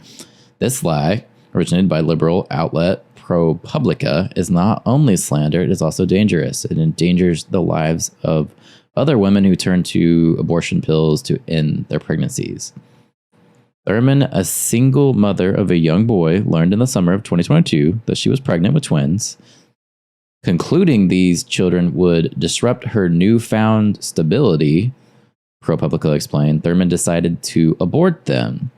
This lie, originated by liberal outlet ProPublica, is not only slander, it is also dangerous. It endangers the lives of other women who turn to abortion pills to end their pregnancies. Thurman, a single mother of a young boy, learned in the summer of 2022 that she was pregnant with twins. Concluding these children would disrupt her newfound stability, ProPublica explained, Thurman decided to abort them.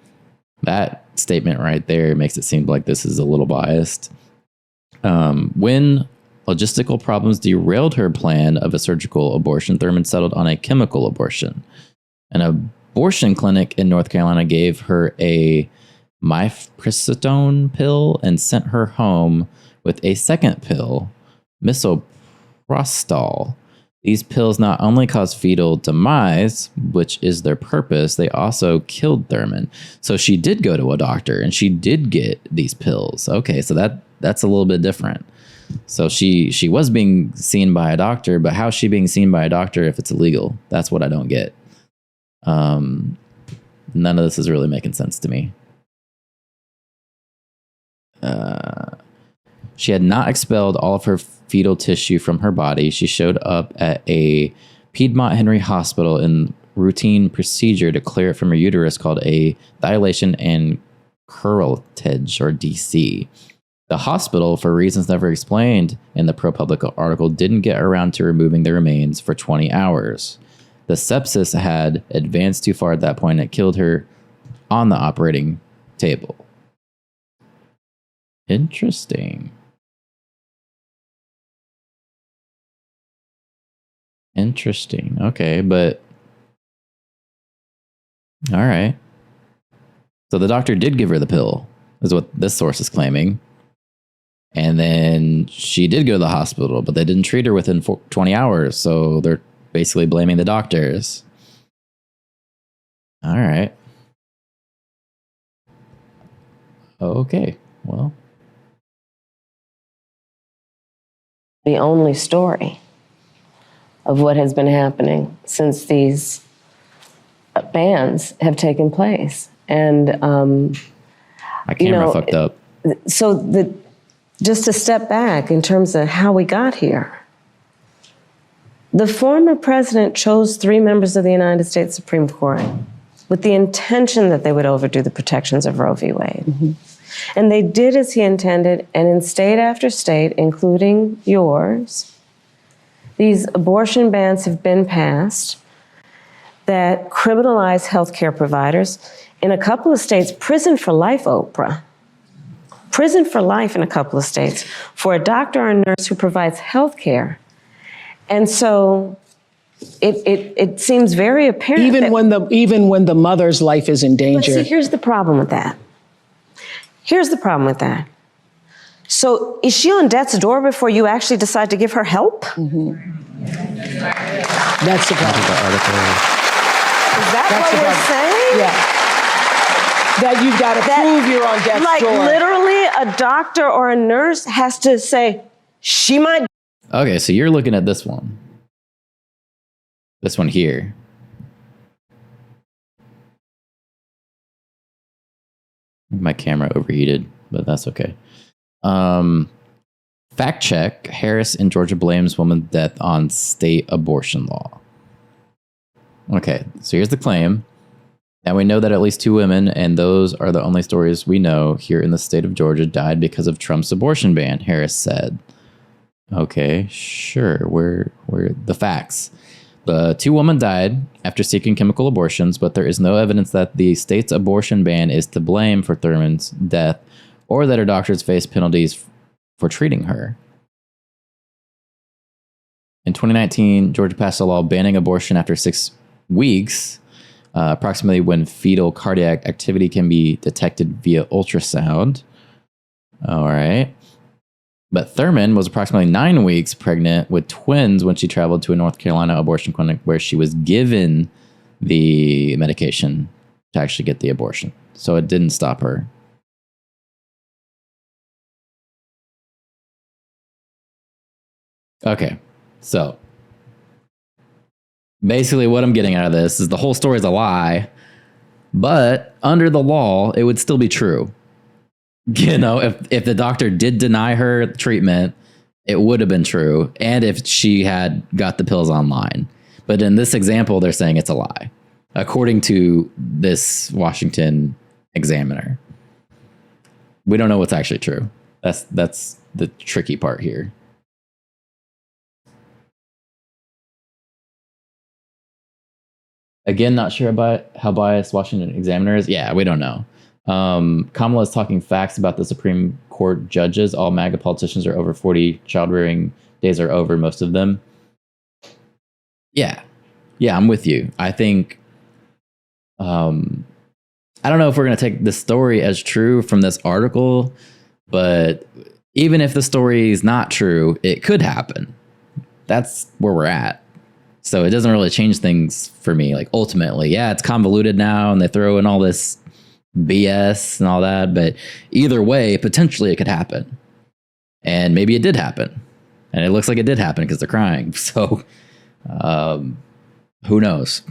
That statement right there makes it seem like this is a little biased. When logistical problems derailed her plan of a surgical abortion, Thurman settled on a chemical abortion. An abortion clinic in North Carolina gave her a mifepristone pill and sent her home with a second pill, misoprostol. These pills not only cause fetal demise, which is their purpose, they also killed Thurman. So she did go to a doctor and she did get these pills. Okay, so that's a little bit different. So she was being seen by a doctor, but how's she being seen by a doctor if it's illegal? That's what I don't get. None of this is really making sense to me. She had not expelled all of her fetal tissue from her body. She showed up at a Piedmont Henry Hospital in routine procedure to clear it from her uterus called a dilation and curettage, or DC. The hospital, for reasons never explained in the ProPublica article, didn't get around to removing the remains for 20 hours. The sepsis had advanced too far at that point and it killed her on the operating table. Interesting. Okay, but all right. So the doctor did give her the pill, is what this source is claiming. And then she did go to the hospital, but they didn't treat her within 20 hours. So they're basically blaming the doctors. All right. Okay, well. The only story. of what has been happening since these bans have taken place. And my camera fucked up. So just to step back in terms of how we got here, the former president chose 3 members of the United States Supreme Court with the intention that they would overdo the protections of Roe v. Wade. And they did as he intended, and in state after state, including yours, these abortion bans have been passed that criminalize healthcare providers. In a couple of states, prison for life, Oprah. Prison for life in a couple of states for a doctor or a nurse who provides healthcare. And so it seems very apparent. Even when the mother's life is in danger. But see, here's the problem with that. So is she on death's door before you actually decide to give her help? That's the problem. Is that what we're saying? Yeah. That you've got to prove you're on death's door. Like literally a doctor or a nurse has to say, she might. Okay, so you're looking at this one. This one here. My camera overheated, but that's okay. Fact check. Harris in Georgia blames woman's death on state abortion law. Okay, so here's the claim. And we know that at least 2 women, and those are the only stories we know here in the state of Georgia, died because of Trump's abortion ban, Harris said. Okay, sure. Where the facts? The 2 women died after seeking chemical abortions, but there is no evidence that the state's abortion ban is to blame for Thurman's death or that her doctors face penalties for treating her. In 2019, Georgia passed a law banning abortion after 6 weeks, approximately when fetal cardiac activity can be detected via ultrasound. All right. But Thurman was approximately 9 weeks pregnant with twins when she traveled to a North Carolina abortion clinic where she was given the medication to actually get the abortion. So it didn't stop her. Okay, so basically what I'm getting out of this is the whole story is a lie, but under the law, it would still be true. You know, if the doctor did deny her treatment, it would have been true. And if she had got the pills online. But in this example, they're saying it's a lie, according to this Washington Examiner. We don't know what's actually true. That's the tricky part here. Again, not sure about how biased Washington Examiner is. Yeah, we don't know. Kamala is talking facts about the Supreme Court judges. All MAGA politicians are over 40. Child-rearing days are over, most of them. Yeah, I'm with you. I think, I don't know if we're going to take the story as true from this article, but even if the story is not true, it could happen. That's where we're at. So it doesn't really change things for me. Like ultimately, yeah, it's convoluted now and they throw in all this BS and all that, but either way, potentially it could happen. And maybe it did happen. And it looks like it did happen because they're crying. So who knows?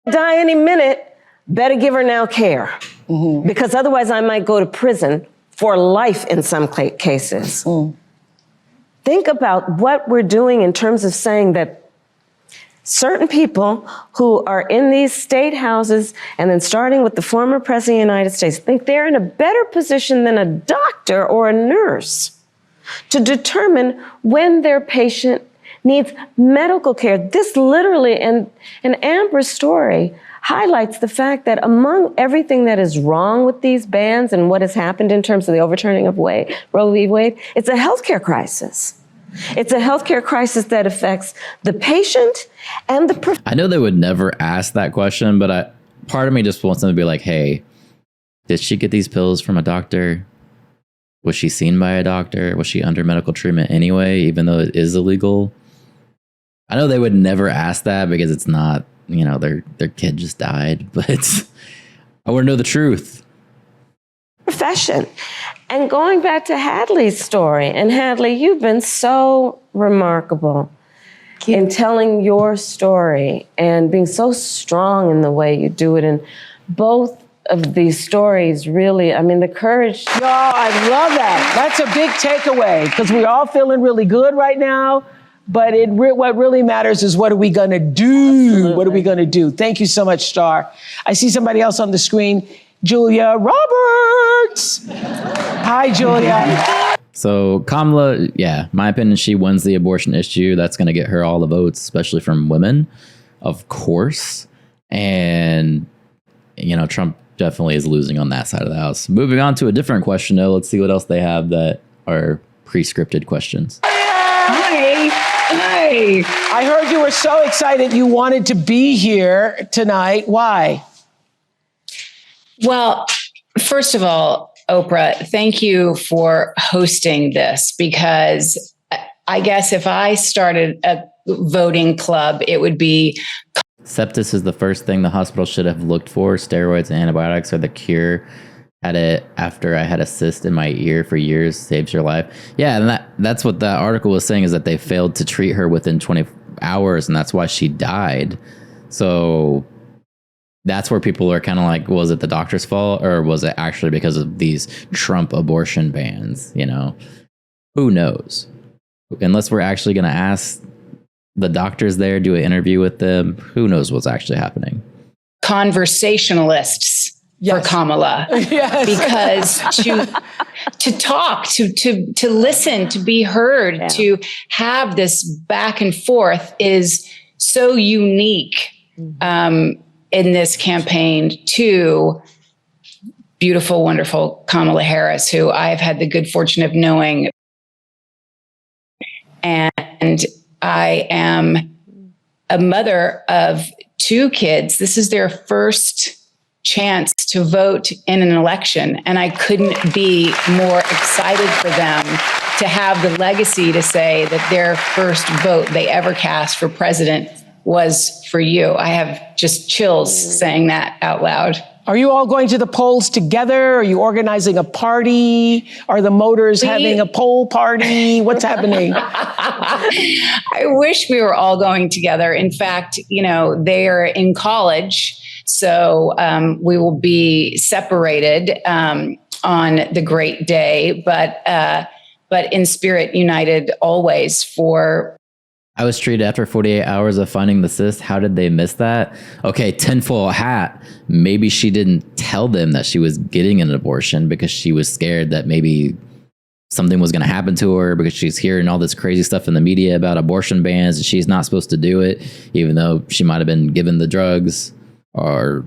Die any minute, better give her now care. Because otherwise I might go to prison for life in some cases. Think about what we're doing in terms of saying that certain people who are in these state houses, and then starting with the former president of the United States, think they're in a better position than a doctor or a nurse to determine when their patient needs medical care. This literally, and Amber's story highlights the fact that among everything that is wrong with these bans and what has happened in terms of the overturning of Roe v. Wade, it's a healthcare crisis. It's a healthcare crisis that affects the patient and the I know they would never ask that question, but part of me just wants them to be like, hey, did she get these pills from a doctor? Was she seen by a doctor? Was she under medical treatment anyway, even though it is illegal? I know they would never ask that because it's not, you know, their kid just died, but I want to know the truth. Profession. And going back to Hadley's story, and Hadley, you've been so remarkable in telling your story and being so strong in the way you do it. And both of these stories really, I mean, the courage. Y'all, I love that. That's a big takeaway because we're all feeling really good right now. But what really matters is what are we going to do? Absolutely. What are we going to do? Thank you so much, Star. I see somebody else on the screen, Julia Roberts. Hi, Julia. So Kamala, yeah, my opinion, she wins the abortion issue. That's going to get her all the votes, especially from women, of course. And, Trump definitely is losing on that side of the house. Moving on to a different question, though. Let's see what else they have that are pre-scripted questions. Hi. I heard you were so excited you wanted to be here tonight. Why? Well, first of all, Oprah, thank you for hosting this, because I guess if I started a voting club, it would be... Sepsis is the first thing the hospital should have looked for. Steroids and antibiotics are the cure. Had it after I had a cyst in my ear for years, saves your life. Yeah, and that's what the article was saying, is that they failed to treat her within 20 hours, and that's why she died. So that's where people are kind of like, was it the doctor's fault, or was it actually because of these Trump abortion bans? Who knows? Unless we're actually going to ask the doctors there, do an interview with them, who knows what's actually happening? Conversationalists. Yes. For Kamala, yes. Because to talk, to listen, to be heard, to have this back and forth is so unique in this campaign to beautiful, wonderful Kamala Harris, who I've had the good fortune of knowing, and I am a mother of 2 kids. This is their first chance to vote in an election. And I couldn't be more excited for them to have the legacy to say that their first vote they ever cast for president was for you. I have just chills saying that out loud. Are you all going to the polls together? Are you organizing a party? Are the Motors having a poll party? What's happening? I wish we were all going together. In fact, they're in college. So we will be separated on the great day, but in spirit united always. I was treated after 48 hours of finding the cyst. How did they miss that? Okay, tinfoil hat. Maybe she didn't tell them that she was getting an abortion because she was scared that maybe something was going to happen to her, because she's hearing all this crazy stuff in the media about abortion bans and she's not supposed to do it, even though she might have been given the drugs. Or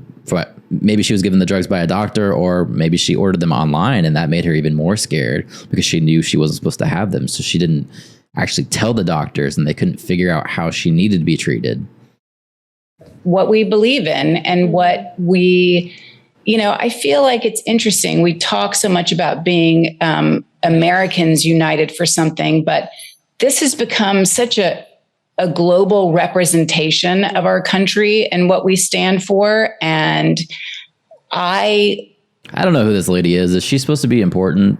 maybe she was given the drugs by a doctor, or maybe she ordered them online, and that made her even more scared because she knew she wasn't supposed to have them. So she didn't actually tell the doctors, and they couldn't figure out how she needed to be treated. What we believe in and what we, I feel like it's interesting. We talk so much about being Americans united for something, but this has become such a global representation of our country and what we stand for. And I don't know who this lady is. Is she supposed to be important?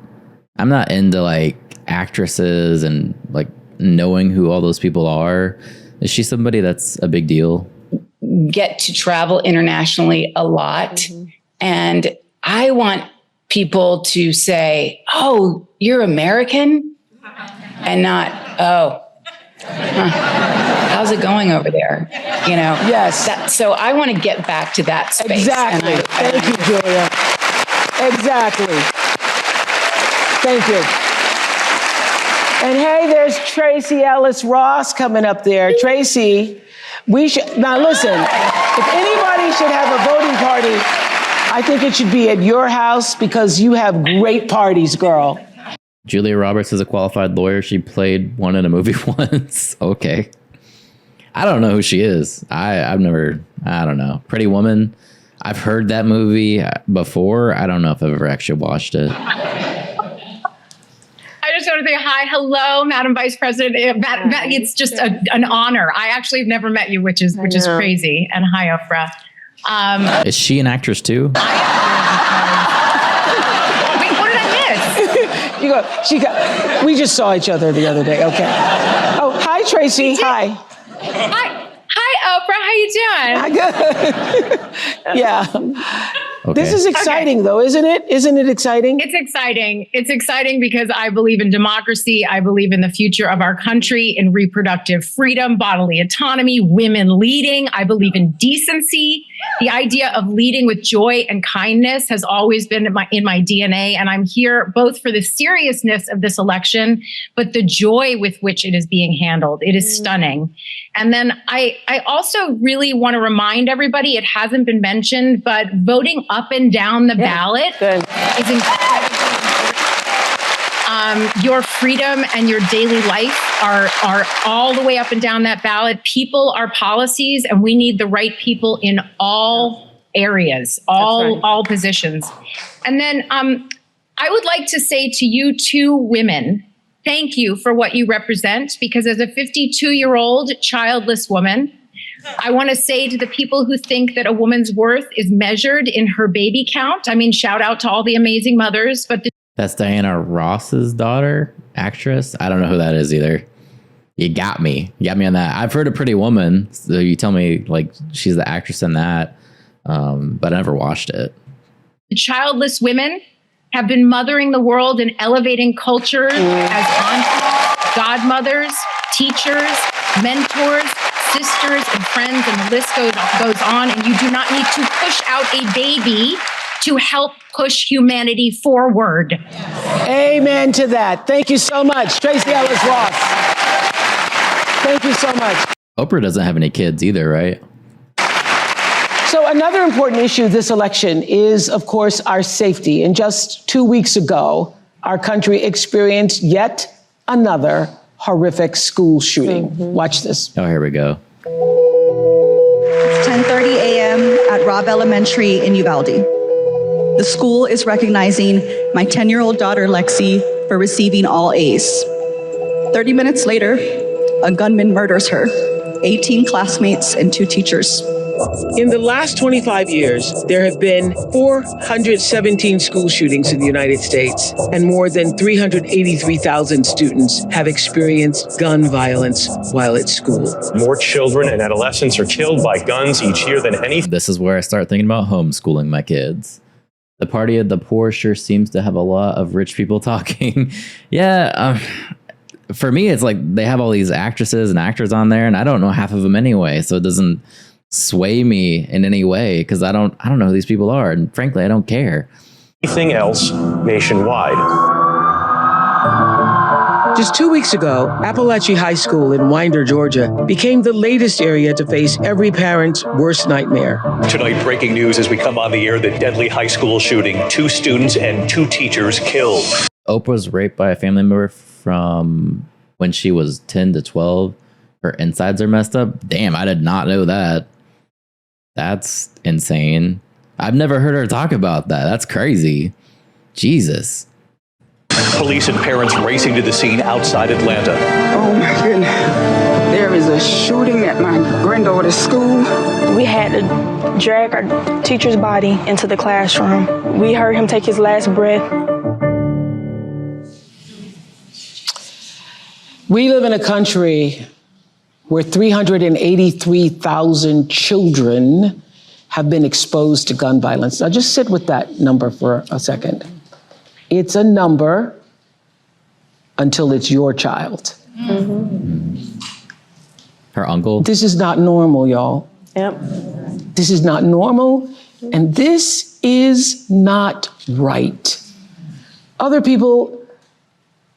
I'm not into actresses and knowing who all those people are. Is she somebody that's a big deal? Get to travel internationally a lot. Mm-hmm. And I want people to say, oh, you're American? And not, oh, how's it going over there? Yes. So I want to get back to that space. Exactly. Thank you, Julia. Exactly. Thank you. And hey, there's Tracy Ellis Ross coming up there. Tracy, now listen, if anybody should have a voting party, I think it should be at your house, because you have great parties, girl. Julia Roberts is a qualified lawyer. She played one in a movie once. Okay. I don't know who she is. I don't know. Pretty Woman. I've heard that movie before. I don't know if I've ever actually watched it. I just want to say hi. Hello, Madam Vice President. It's just an honor. I actually have never met you, which is crazy. And hi, Oprah. Is she an actress too? Wait, what did I miss? We just saw each other the other day. Okay. Oh, hi, Tracy. Hi. Hi, Oprah. How you doing? Yeah. Okay. This is exciting, though, isn't it? Isn't it exciting? It's exciting. It's exciting because I believe in democracy. I believe in the future of our country, in reproductive freedom, bodily autonomy, women leading. I believe in decency. The idea of leading with joy and kindness has always been in my DNA. And I'm here both for the seriousness of this election, but the joy with which it is being handled. It is stunning. And then I also really want to remind everybody, it hasn't been mentioned, but voting up and down the ballot is incredibly important. Your freedom and your daily life are all the way up and down that ballot. People are policies, and we need the right people in all areas, all positions. And then I would like to say to you two women, thank you for what you represent, because as a 52-year-old childless woman, I want to say to the people who think that a woman's worth is measured in her baby count. I mean, shout out to all the amazing mothers, but That's Diana Ross's daughter, actress. I don't know who that is either. You got me. You got me on that. I've heard of Pretty Woman, so you tell me like she's the actress in that, but I never watched it. childless women have been mothering the world and elevating culture as aunts, godmothers, teachers, mentors, sisters, and friends, and the list goes on. And you do not need to push out a baby to help push humanity forward. Amen to that. Thank you so much, Tracy Ellis Ross. Thank you so much. Oprah doesn't have any kids either, right? So another important issue this election is, of course, our safety. And just 2 weeks ago, our country experienced yet another horrific school shooting. Watch this. Oh, here we go. It's 10:30 a.m. at Robb Elementary in Uvalde. The school is recognizing my 10-year-old daughter, Lexi, for receiving all A's. 30 minutes later, a gunman murders her, 18 classmates and 2 teachers. In the last 25 years, there have been 417 school shootings in the United States, and more than 383,000 students have experienced gun violence while at school. More children and adolescents are killed by guns each year than any. This is where I start thinking about homeschooling my kids. The party of the poor sure seems to have a lot of rich people talking. For me, it's like they have all these actresses and actors on there, and I don't know half of them anyway, so it doesn't sway me in any way because I don't know who these people are, and frankly, I don't care. Anything else nationwide. Just 2 weeks ago, Appalachia High School in Winder, Georgia, became the latest area to face every parent's worst nightmare. Tonight, breaking news as we come on the air, the deadly high school shooting, 2 students and 2 teachers killed. Oprah's raped by a family member from when she was 10 to 12. Her insides are messed up. Damn, I did not know that. That's insane. I've never heard her talk about that. That's crazy. Jesus. Police and parents racing to the scene outside Atlanta. Oh my goodness. There is a shooting at my granddaughter's school. We had to drag our teacher's body into the classroom. We heard him take his last breath. We live in a country where 383,000 children have been exposed to gun violence. Now just sit with that number for a second. It's a number until it's your child. Her uncle. This is not normal, y'all. Yep. This is not normal, and this is not right. Other people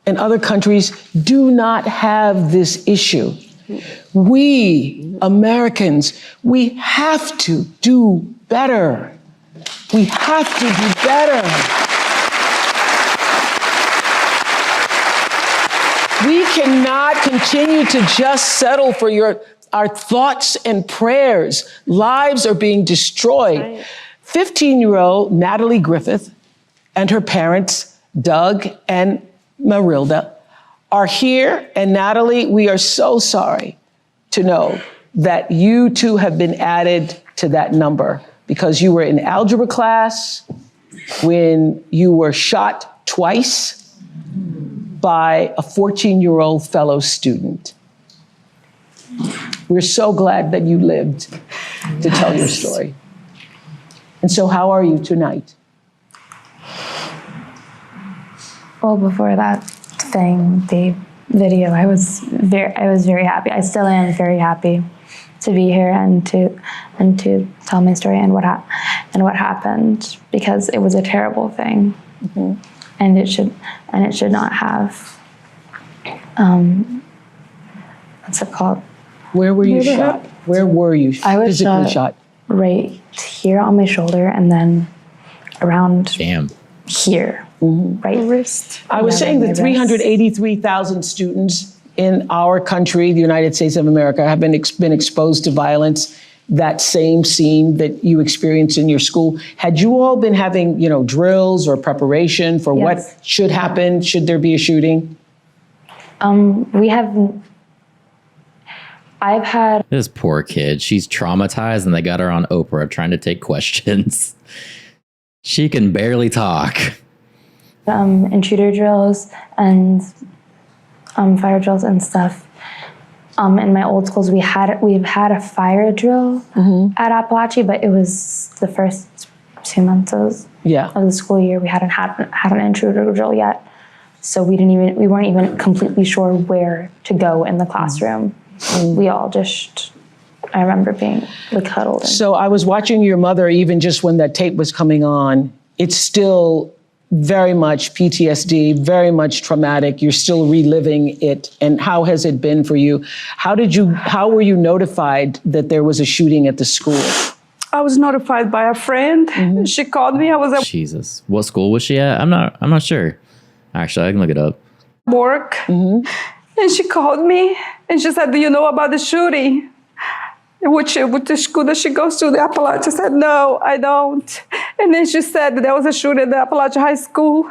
in other countries do not have this issue. We, Americans, we have to do better. We have to do better. We cannot continue to just settle for our thoughts and prayers. Lives are being destroyed. 15-year-old Natalie Griffith and her parents, Doug and Marilda, are here. And Natalie, we are so sorry to know that you too have been added to that number because you were in algebra class when you were shot twice by a 14-year-old fellow student. We're so glad that you lived to tell your story. And so how are you tonight? Well, before that thing, the video, I was very happy. I still am very happy to be here and to tell my story and what happened, because it was a terrible thing, and it should not have. What's it called? Where were you shot? Where were you I was physically shot? Right here on my shoulder, and then around here, right wrist. I was saying that 383,000 students in our country, the United States of America, have been exposed to violence. That same scene that you experienced in your school. Had you all been having, drills or preparation for what should happen? Should there be a shooting? I've had this poor kid. She's traumatized, and they got her on Oprah trying to take questions. She can barely talk. Intruder drills and fire drills and stuff. In my old schools, we've had a fire drill at Appalachia, but it was the first 2 months of the school year. We hadn't had an intruder drill yet, so we weren't even completely sure where to go in the classroom. We all just, I remember being huddled. So I was watching your mother, even just when that tape was coming on. It's still very much PTSD, very much traumatic. You're still reliving it. And how has it been for you? How were you notified that there was a shooting at the school? I was notified by a friend. She called me. I was at Jesus. What school was she at? I'm not sure. Actually, I can look it up. work. And she called me and she said, "Do you know about the shooting?" With the school that she goes to, the Appalachia. I said, "No, I don't." And then she said there was a shooting at the Appalachia High School.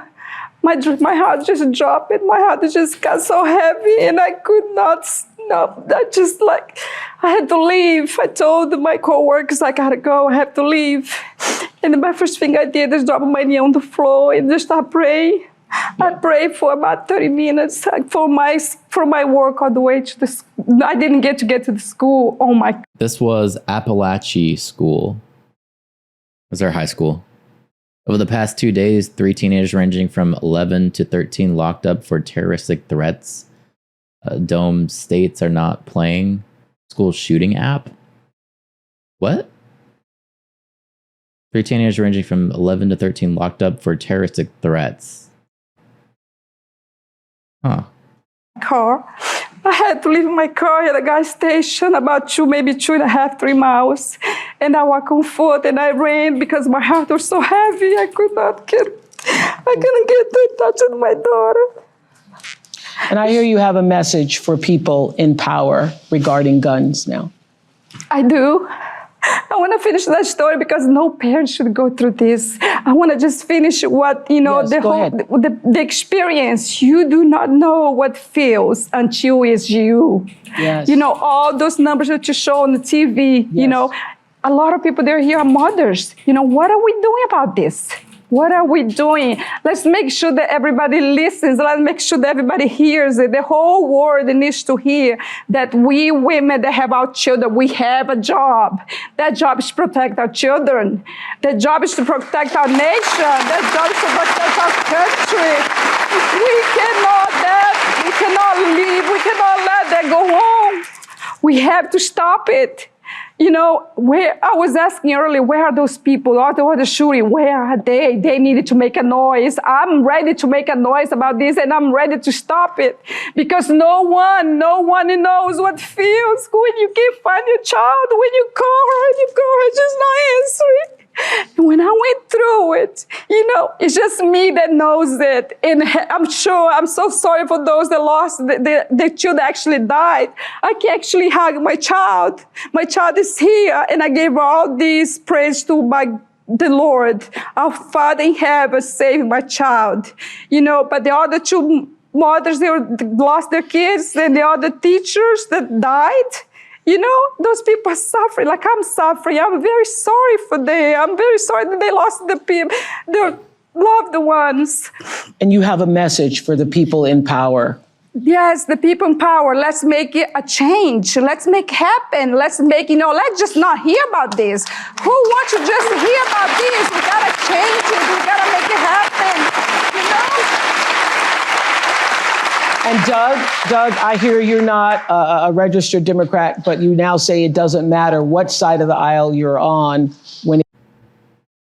My heart just dropped. My heart just got so heavy and I could not stop. I had to leave. I told my coworkers, I gotta go, I have to leave. And then my first thing I did is drop my knee on the floor and just start praying. I prayed for about 30 minutes from my work all the way to the school. I didn't get to the school. Oh my. This was Appalachia School. It was their high school. Over the past 2 days, 3 teenagers ranging from 11 to 13 locked up for terroristic threats. Dome states are not playing school shooting app. What? 3 teenagers ranging from 11 to 13 locked up for terroristic threats. Huh. Car. I had to leave my car at a gas station about maybe 2.5, 3 miles. And I walked on foot and I ran because my heart was so heavy. I couldn't get to touch with my daughter. And I hear you have a message for people in power regarding guns now. I do. I want to finish that story because no parent should go through this. I want to just finish what, the experience. You do not know what feels until it's you. Yes. All those numbers that you show on the TV, a lot of people, they're here, mothers. What are we doing about this? What are we doing? Let's make sure that everybody listens. Let's make sure that everybody hears it. The whole world needs to hear that we women that have our children, we have a job. That job is to protect our children. That job is to protect our nation. That job is to protect our country. We cannot leave. We cannot let that go on. We have to stop it. Where I was asking earlier, where are those people? All the shooting, where are they? They needed to make a noise. I'm ready to make a noise about this, and I'm ready to stop it because no one knows what feels when you can't find your child, when you call her, just not answering. And when I went through it, it's just me that knows it. And I'm so sorry for those that lost their child that actually died. I can actually hug my child. My child is here, and I gave all this praise to the Lord. Our Father in heaven saved my child. But the other 2 mothers, they lost their kids, and the other teachers that died. Those people are suffering like I'm suffering. I'm very sorry for them. I'm very sorry that they lost loved ones. And you have a message for the people in power. Yes, the people in power, let's make it a change. Let's make happen. Let's make, let's just not hear about this. Who wants to just hear about this? We gotta change it. We gotta make it happen, And Doug, I hear you're not a registered Democrat, but you now say it doesn't matter what side of the aisle you're on when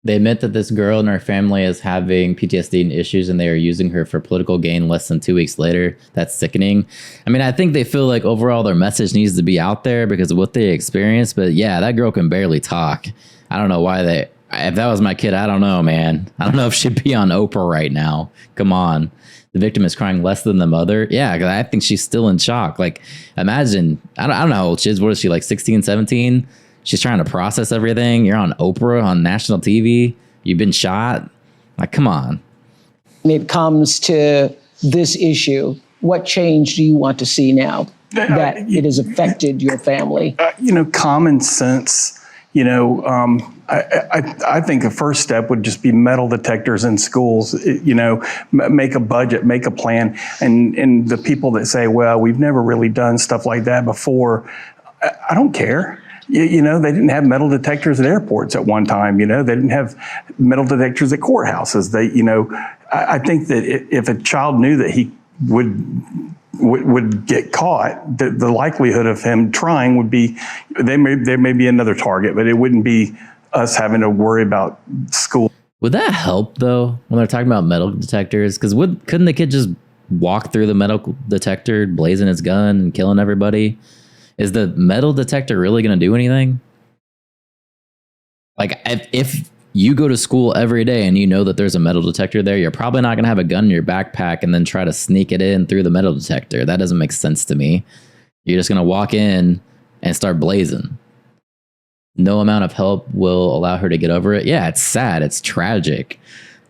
they admit that this girl and her family is having PTSD and issues, and they are using her for political gain less than 2 weeks later. That's sickening. I mean, I think they feel like overall their message needs to be out there because of what they experienced. But yeah, that girl can barely talk. I don't know why if that was my kid, I don't know, man. I don't know if she'd be on Oprah right now. Come on. The victim is crying less than the mother. Yeah, because I think she's still in shock. Like, imagine, I don't know how old she is. What is she, like 16, 17? She's trying to process everything. You're on Oprah, on national TV. You've been shot. Like, come on. When it comes to this issue, what change do you want to see now that it has affected your family? Common sense. I think the first step would just be metal detectors in schools. Make a budget, make a plan. And the people that say, well, we've never really done stuff like that before, I don't care. They didn't have metal detectors at airports at one time. They didn't have metal detectors at courthouses. I think that if a child knew that he would get caught, the likelihood of him trying would be, there may be another target, but it wouldn't be us having to worry about school. Would that help though when they're talking about metal detectors? Because couldn't the kid just walk through the metal detector, blazing his gun and killing everybody? Is the metal detector really going to do anything? Like, if you go to school every day and you know that there's a metal detector there, you're probably not going to have a gun in your backpack and then try to sneak it in through the metal detector. That doesn't make sense to me. You're just going to walk in and start blazing. No amount of help will allow her to get over it. Yeah, it's sad. It's tragic.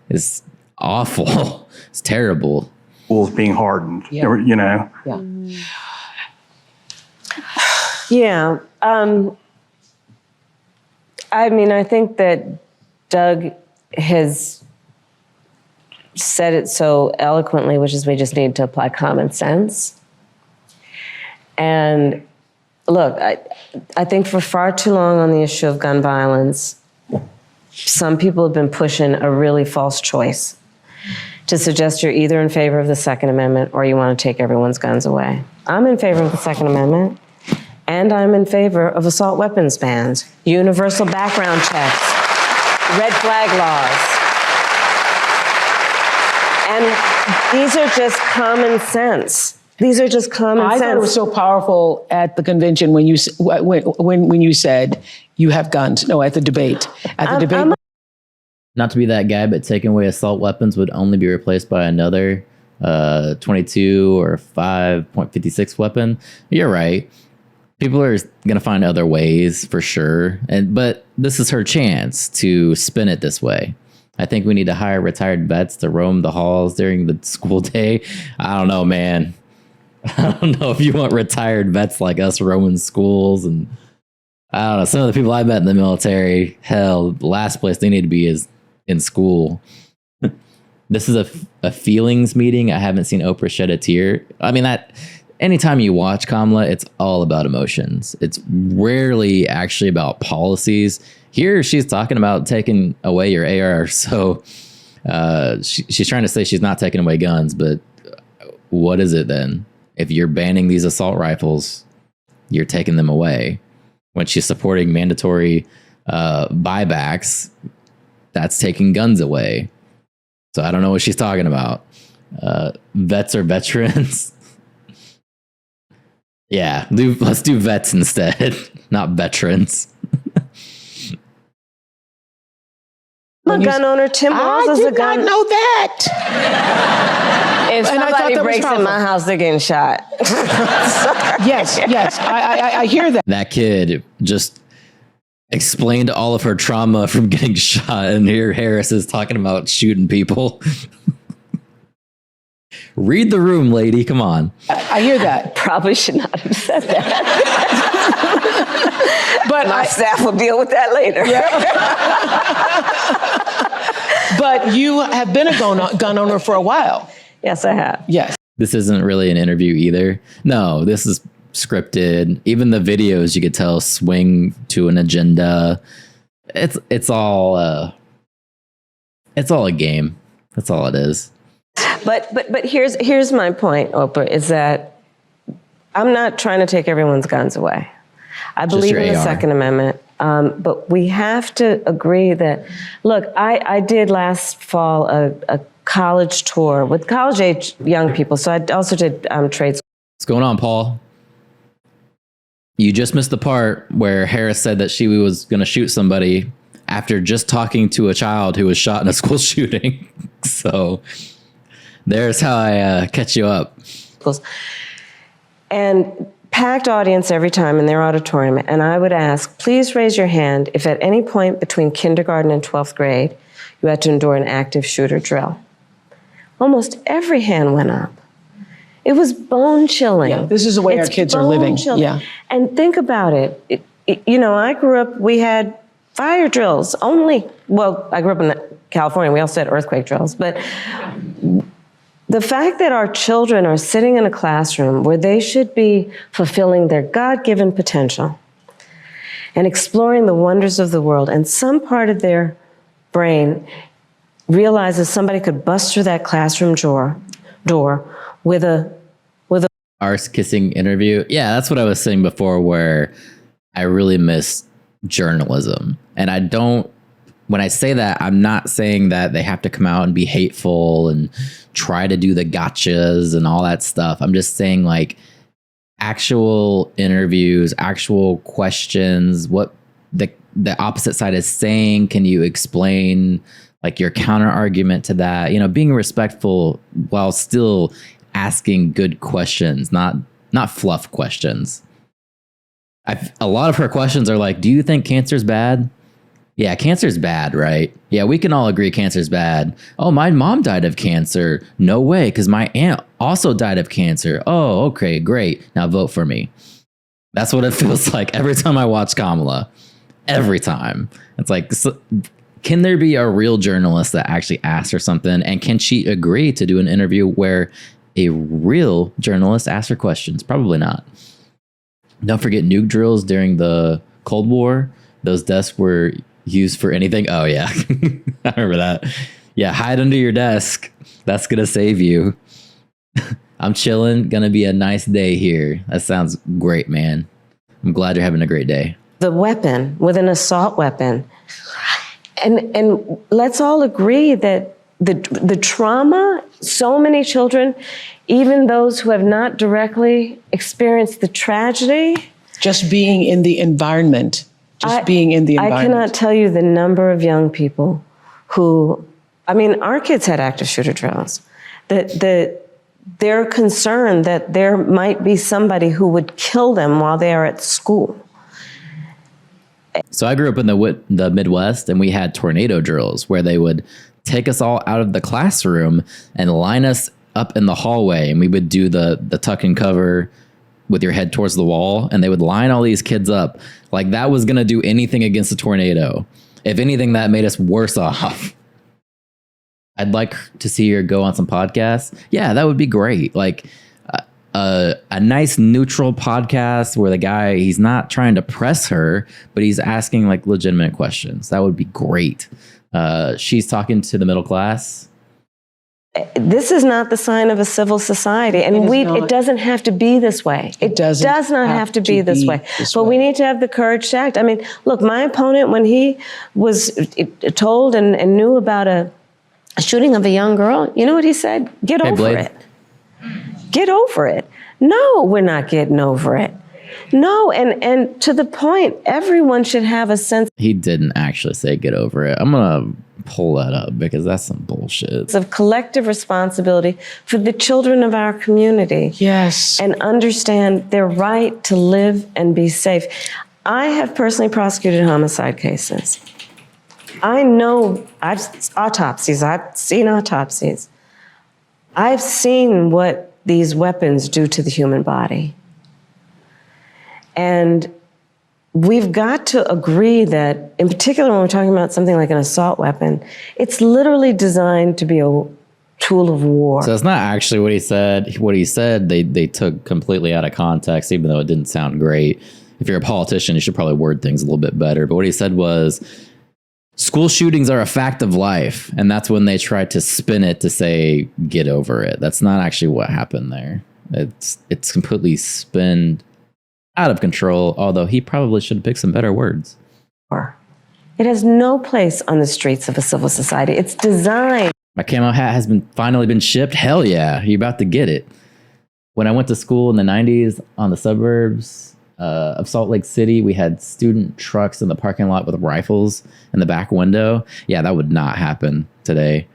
It's awful. It's terrible. Schools being hardened, Yeah. Yeah. I think that Doug has said it so eloquently, which is we just need to apply common sense. And look, I think for far too long on the issue of gun violence, some people have been pushing a really false choice to suggest you're either in favor of the Second Amendment or you want to take everyone's guns away. I'm in favor of the Second Amendment. And I'm in favor of assault weapons bans, universal background checks, red flag laws. And these are just common sense. These are just common sense. I thought it was so powerful at the convention when you said you have guns. No, at the debate. Not to be that guy, but taking away assault weapons would only be replaced by another 22 or 5.56 weapon. You're right. People are going to find other ways for sure. But this is her chance to spin it this way. I think we need to hire retired vets to roam the halls during the school day. I don't know, man. I don't know if you want retired vets like us roaming schools. And I don't know, some of the people I met in the military, hell, the last place they need to be is in school. This is a feelings meeting. I haven't seen Oprah shed a tear. I mean, anytime you watch Kamala, it's all about emotions. It's rarely actually about policies. Here, she's talking about taking away your AR. So she's trying to say she's not taking away guns, but what is it then? If you're banning these assault rifles, you're taking them away. When she's supporting mandatory buybacks, that's taking guns away. So I don't know what she's talking about. Vets or veterans? Yeah, let's do vets instead, not veterans. I'm a gun owner. Tim Walz is a gun. I did not know that. If somebody breaks in my house, they're getting shot. Yes, I hear that. That kid just explained all of her trauma from getting shot, and here Harris is talking about shooting people. Read the room, lady. Come on. I hear that. Probably should not have said that. But my staff will deal with that later. Yeah. But you have been a gun owner for a while. Yes, I have. Yes. This isn't really an interview either. No, this is scripted. Even the videos you could tell swing to an agenda. It's all a game. That's all it is. But here's my point, Oprah, is that I'm not trying to take everyone's guns away. I believe in the Second Amendment. But we have to agree that, look, I did last fall a college tour with college-age young people. So I also did trade school. What's going on, Paul? You just missed the part where Harris said that she was going to shoot somebody after just talking to a child who was shot in a school shooting. So there's how I catch you up. And packed audience every time in their auditorium. And I would ask, please raise your hand if at any point between kindergarten and 12th grade, you had to endure an active shooter drill. Almost every hand went up. It was bone chilling. Yeah, this is the way our kids are living. Yeah. And think about it. I grew up, we had fire drills only. Well, I grew up in California. We also had earthquake drills. But the fact that our children are sitting in a classroom where they should be fulfilling their God-given potential and exploring the wonders of the world, and some part of their brain realizes somebody could bust through that classroom door with a arse kissing interview. Yeah, that's what I was saying before, where I really miss journalism. And when I say that, I'm not saying that they have to come out and be hateful and try to do the gotchas and all that stuff. I'm just saying, like, actual interviews, actual questions, what the opposite side is saying. Can you explain, like, your counter argument to that? Being respectful while still asking good questions, not fluff questions. A lot of her questions are like, do you think cancer's bad? Yeah, cancer's bad, right? Yeah, we can all agree cancer's bad. Oh, my mom died of cancer. No way, because my aunt also died of cancer. Oh, okay, great. Now vote for me. That's what it feels like every time I watch Kamala. Every time. It's like, can there be a real journalist that actually asks her something? And can she agree to do an interview where a real journalist asks her questions? Probably not. Don't forget nuke drills during the Cold War. Those desks were used for anything. Oh, yeah. I remember that. Yeah, hide under your desk. That's going to save you. I'm chilling. Going to be a nice day here. That sounds great, man. I'm glad you're having a great day. The weapon with an assault weapon. And let's all agree that the trauma, so many children, even those who have not directly experienced the tragedy. Just being in the environment. Being in the environment. I cannot tell you the number of young people who, our kids had active shooter drills. They're concerned that there might be somebody who would kill them while they are at school. So I grew up in the Midwest, and we had tornado drills where they would take us all out of the classroom and line us up in the hallway, and we would do the tuck and cover with your head towards the wall, and they would line all these kids up like that was going to do anything against a tornado. If anything, that made us worse off. I'd like to see her go on some podcasts. Yeah, that would be great. Like a nice neutral podcast where the guy, he's not trying to press her, but he's asking like legitimate questions. That would be great. She's talking to the middle class. This is not the sign of a civil society, and it doesn't have to be this way. It does not have to be this way. But we need to have the courage to act. Look, my opponent, when he was told and knew about a shooting of a young girl, you know what he said? Get over it. Get over it. No, we're not getting over it. No, and to the point, everyone should have a sense. He didn't actually say get over it. I'm going to pull that up because that's some bullshit. Of collective responsibility for the children of our community. Yes. And understand their right to live and be safe. I have personally prosecuted homicide cases. I know, I've seen autopsies. I've seen what these weapons do to the human body. And we've got to agree that, in particular, when we're talking about something like an assault weapon, it's literally designed to be a tool of war. So that's not actually what he said. What he said, they took completely out of context, even though it didn't sound great. If you're a politician, you should probably word things a little bit better. But what he said was, school shootings are a fact of life. And that's when they tried to spin it to say, get over it. That's not actually what happened there. It's completely spun out of control, although he probably should have picked some better words. It has no place on the streets of a civil society. It's designed. My camo hat has finally been shipped. Hell yeah, you're about to get it. When I went to school in the 90s on the suburbs of Salt Lake City, we had student trucks in the parking lot with rifles in the back window. Yeah, that would not happen today.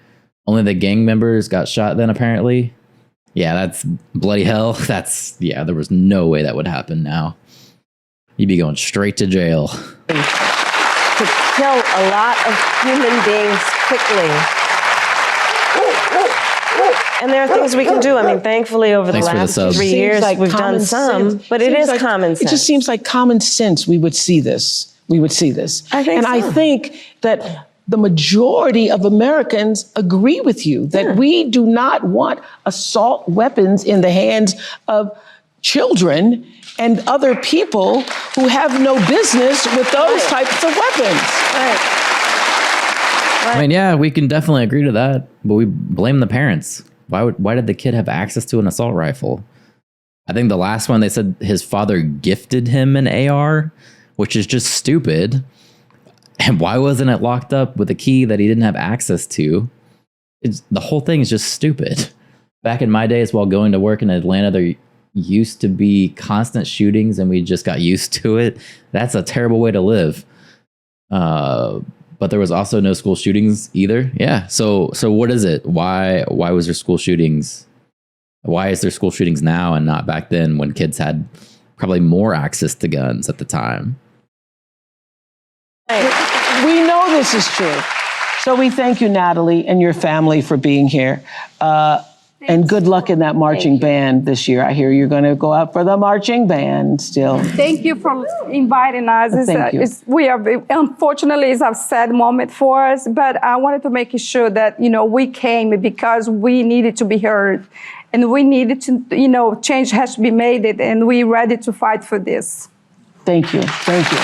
Only the gang members got shot then, apparently. Yeah, that's bloody hell. There was no way that would happen now. You'd be going straight to jail. To kill a lot of human beings quickly. And there are things we can do. I mean, thankfully, over the last 3 years, we've done some, but it is common sense. It just seems like common sense we would see this. I think that the majority of Americans agree with you that we do not want assault weapons in the hands of children and other people who have no business with those types of weapons. I mean, yeah, we can definitely agree to that, but we blame the parents. Why did the kid have access to an assault rifle? I think the last one, they said his father gifted him an AR, which is just stupid. And why wasn't it locked up with a key that he didn't have access to? The whole thing is just stupid. Back in my days while going to work in Atlanta, there used to be constant shootings and we just got used to it. That's a terrible way to live. But there was also no school shootings either. Yeah. So what is it? Why was there school shootings? Why is there school shootings now and not back then when kids had probably more access to guns at the time? We know this is true. So we thank you, Natalie, and your family for being here. And good luck in that marching band this year. I hear you're going to go out for the marching band still. Thank you for inviting us. Thank you. Unfortunately, it's a sad moment for us, but I wanted to make sure that, we came because we needed to be heard and we needed to, change has to be made and we're ready to fight for this. Thank you. Thank you.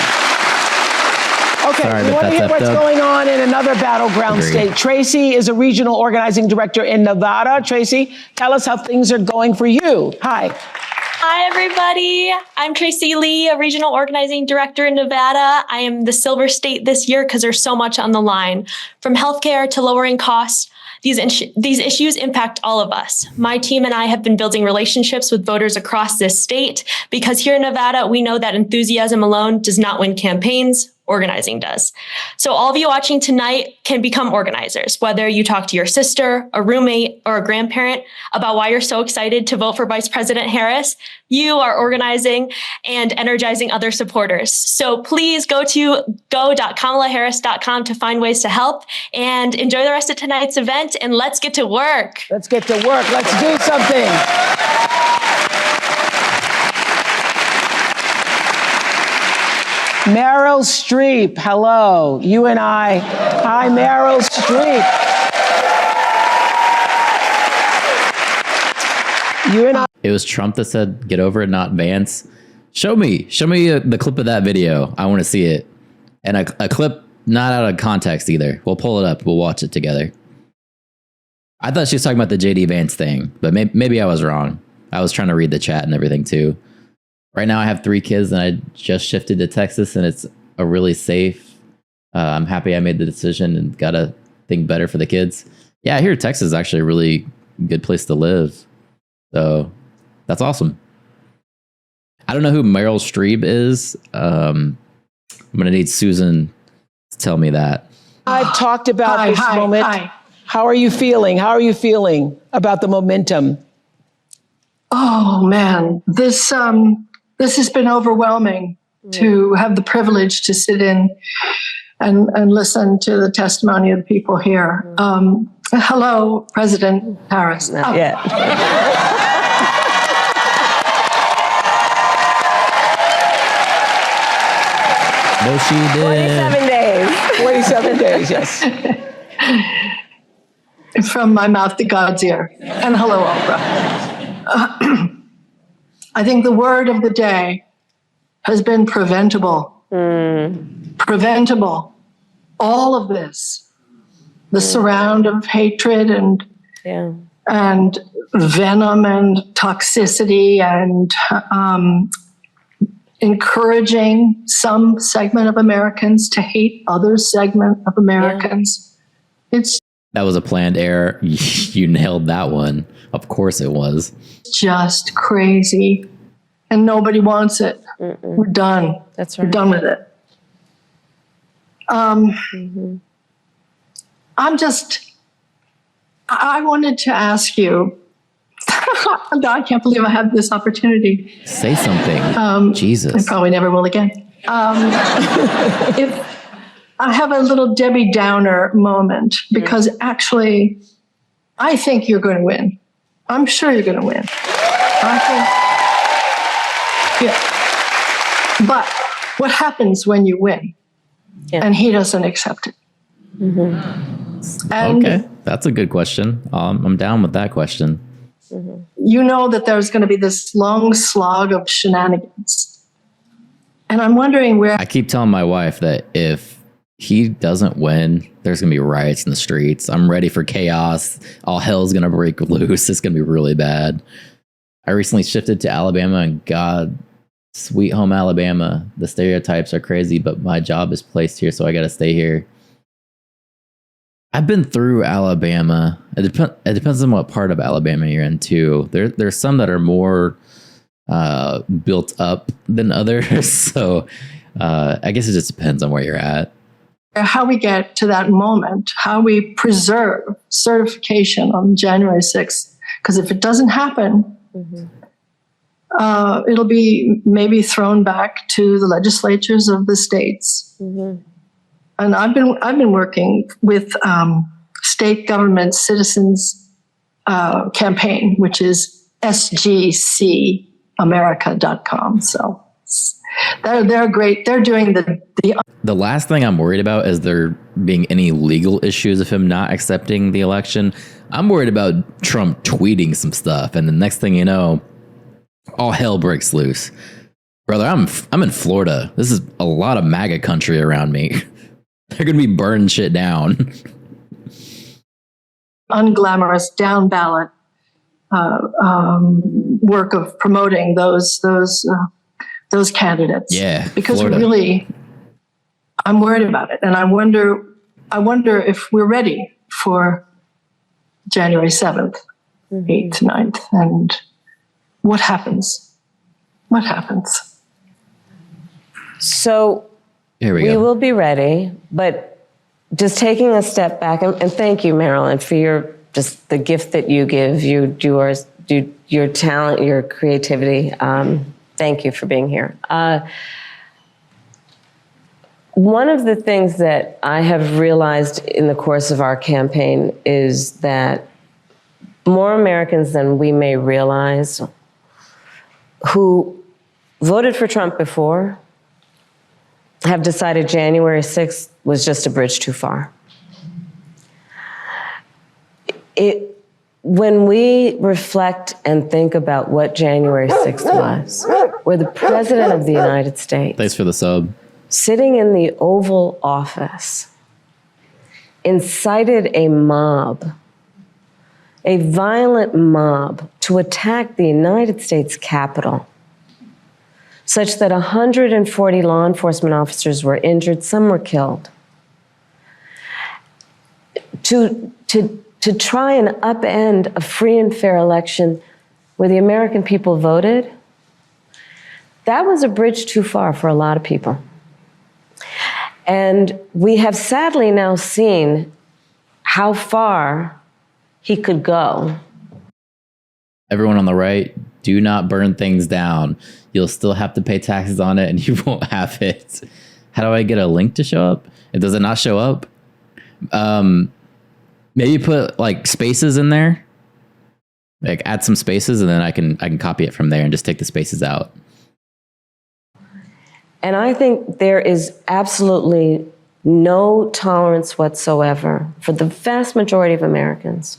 Okay, Sorry, we want to hear what's going on in another battleground state. Tracy is a regional organizing director in Nevada. Tracy, tell us how things are going for you. Hi. Hi, everybody. I'm Tracy Lee, a regional organizing director in Nevada. I am the Silver State this year because there's so much on the line. From healthcare to lowering costs, these issues impact all of us. My team and I have been building relationships with voters across this state because here in Nevada, we know that enthusiasm alone does not win campaigns. Organizing does. So all of you watching tonight can become organizers, whether you talk to your sister, a roommate, or a grandparent about why you're so excited to vote for Vice President Harris. You are organizing and energizing other supporters. So please go to go.kamalaharris.com to find ways to help and enjoy the rest of tonight's event. And let's get to work. Let's get to work. Let's do something. Meryl Streep, hello. You and I. Hi, Meryl Streep. You and I. It was Trump that said, get over it, not Vance. Show me the clip of that video. I want to see it. And a clip not out of context either. We'll pull it up. We'll watch it together. I thought she was talking about the JD Vance thing, but maybe I was wrong. I was trying to read the chat and everything too. Right now I have 3 kids and I just shifted to Texas and it's a really safe. I'm happy I made the decision and got to think better for the kids. Yeah, I hear Texas is actually a really good place to live. So that's awesome. I don't know who Meryl Streep is. I'm going to need Susan to tell me that. I've talked about this moment. Hi. How are you feeling? How are you feeling about the momentum? Oh, man, this has been overwhelming to have the privilege to sit in and listen to the testimony of the people here. Hello, President Harris. No, she didn't. 27 days. 27 days, yes. From my mouth to God's ear. And hello, Oprah. I think the word of the day has been preventable. Preventable. All of this, the surround of hatred and venom and toxicity and encouraging some segment of Americans to hate other segment of Americans. That was a planned error. You nailed that one. Of course it was. Just crazy. And nobody wants it. We're done. That's right. We're done with it. I wanted to ask you, I can't believe I have this opportunity. Say something. Jesus. I probably never will again. If I have a little Debbie Downer moment, because actually, I think you're going to win. I'm sure you're going to win. But what happens when you win and he doesn't accept it? And okay, that's a good question. I'm down with that question. you know that there's going to be this long slog of shenanigans. And I'm wondering where... I keep telling my wife that if he doesn't win, there's going to be riots in the streets. I'm ready for chaos. All hell's going to break loose. It's going to be really bad. I recently shifted to Alabama, and God, sweet home Alabama. The stereotypes are crazy, but my job is placed here, so I got to stay here. I've been through Alabama. It depends on what part of Alabama you're in, too. There's some that are more built up than others. So I guess it just depends on where you're at. How we get to that moment, how we preserve certification on January 6th. Because if it doesn't happen, it'll be maybe thrown back to the legislatures of the states. And I've been working with state government citizens campaign, which is sgcamerica.com. So they're great. They're doing The last thing I'm worried about is there being any legal issues of him not accepting the election. I'm worried about Trump tweeting some stuff, and the next thing you know, all hell breaks loose. Brother, I'm in Florida. This is a lot of MAGA country around me. They're going to be burning shit down. unglamorous down ballot work of promoting those candidates. Yeah, because Florida. really, I'm worried about it, and I wonder if we're ready for January 7th, 8th, 9th, and what happens? What happens? So Here we we go. will be ready, but just taking a step back, and thank you, Marilyn, for just the gift that you give, your talent, your creativity. Thank you for being here. One of the things that I have realized in the course of our campaign is that more Americans than we may realize who voted for Trump before have decided January 6th was just a bridge too far. When we reflect and think about what January 6th was, where the President of the United States, Thanks for the sub. sitting in the Oval Office, incited a mob, a violent mob, to attack the United States Capitol, such that 140 law enforcement officers were injured, some were killed. To try and upend a free and fair election where the American people voted, that was a bridge too far for a lot of people. And we have sadly now seen how far he could go. Everyone on the right, do not burn things down. You'll still have to pay taxes on it, and you won't have it. How do I get a link to show up? Does it not show up? Maybe put like spaces in there. Like add some spaces, and then I can copy it from there and just take the spaces out. And I think there is absolutely no tolerance whatsoever for the vast majority of Americans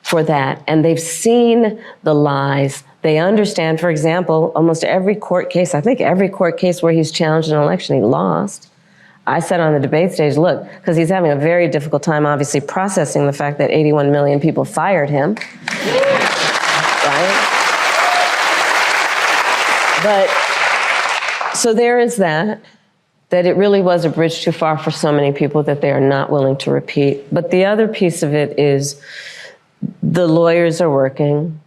for that. And they've seen the lies. They understand, for example, almost every court case, I think every court case where he's challenged an election, he lost. I said on the debate stage, look, because he's having a very difficult time, obviously, processing the fact that 81 million people fired him, right? But, so there is that it really was a bridge too far for so many people that they are not willing to repeat. But the other piece of it is the lawyers are working.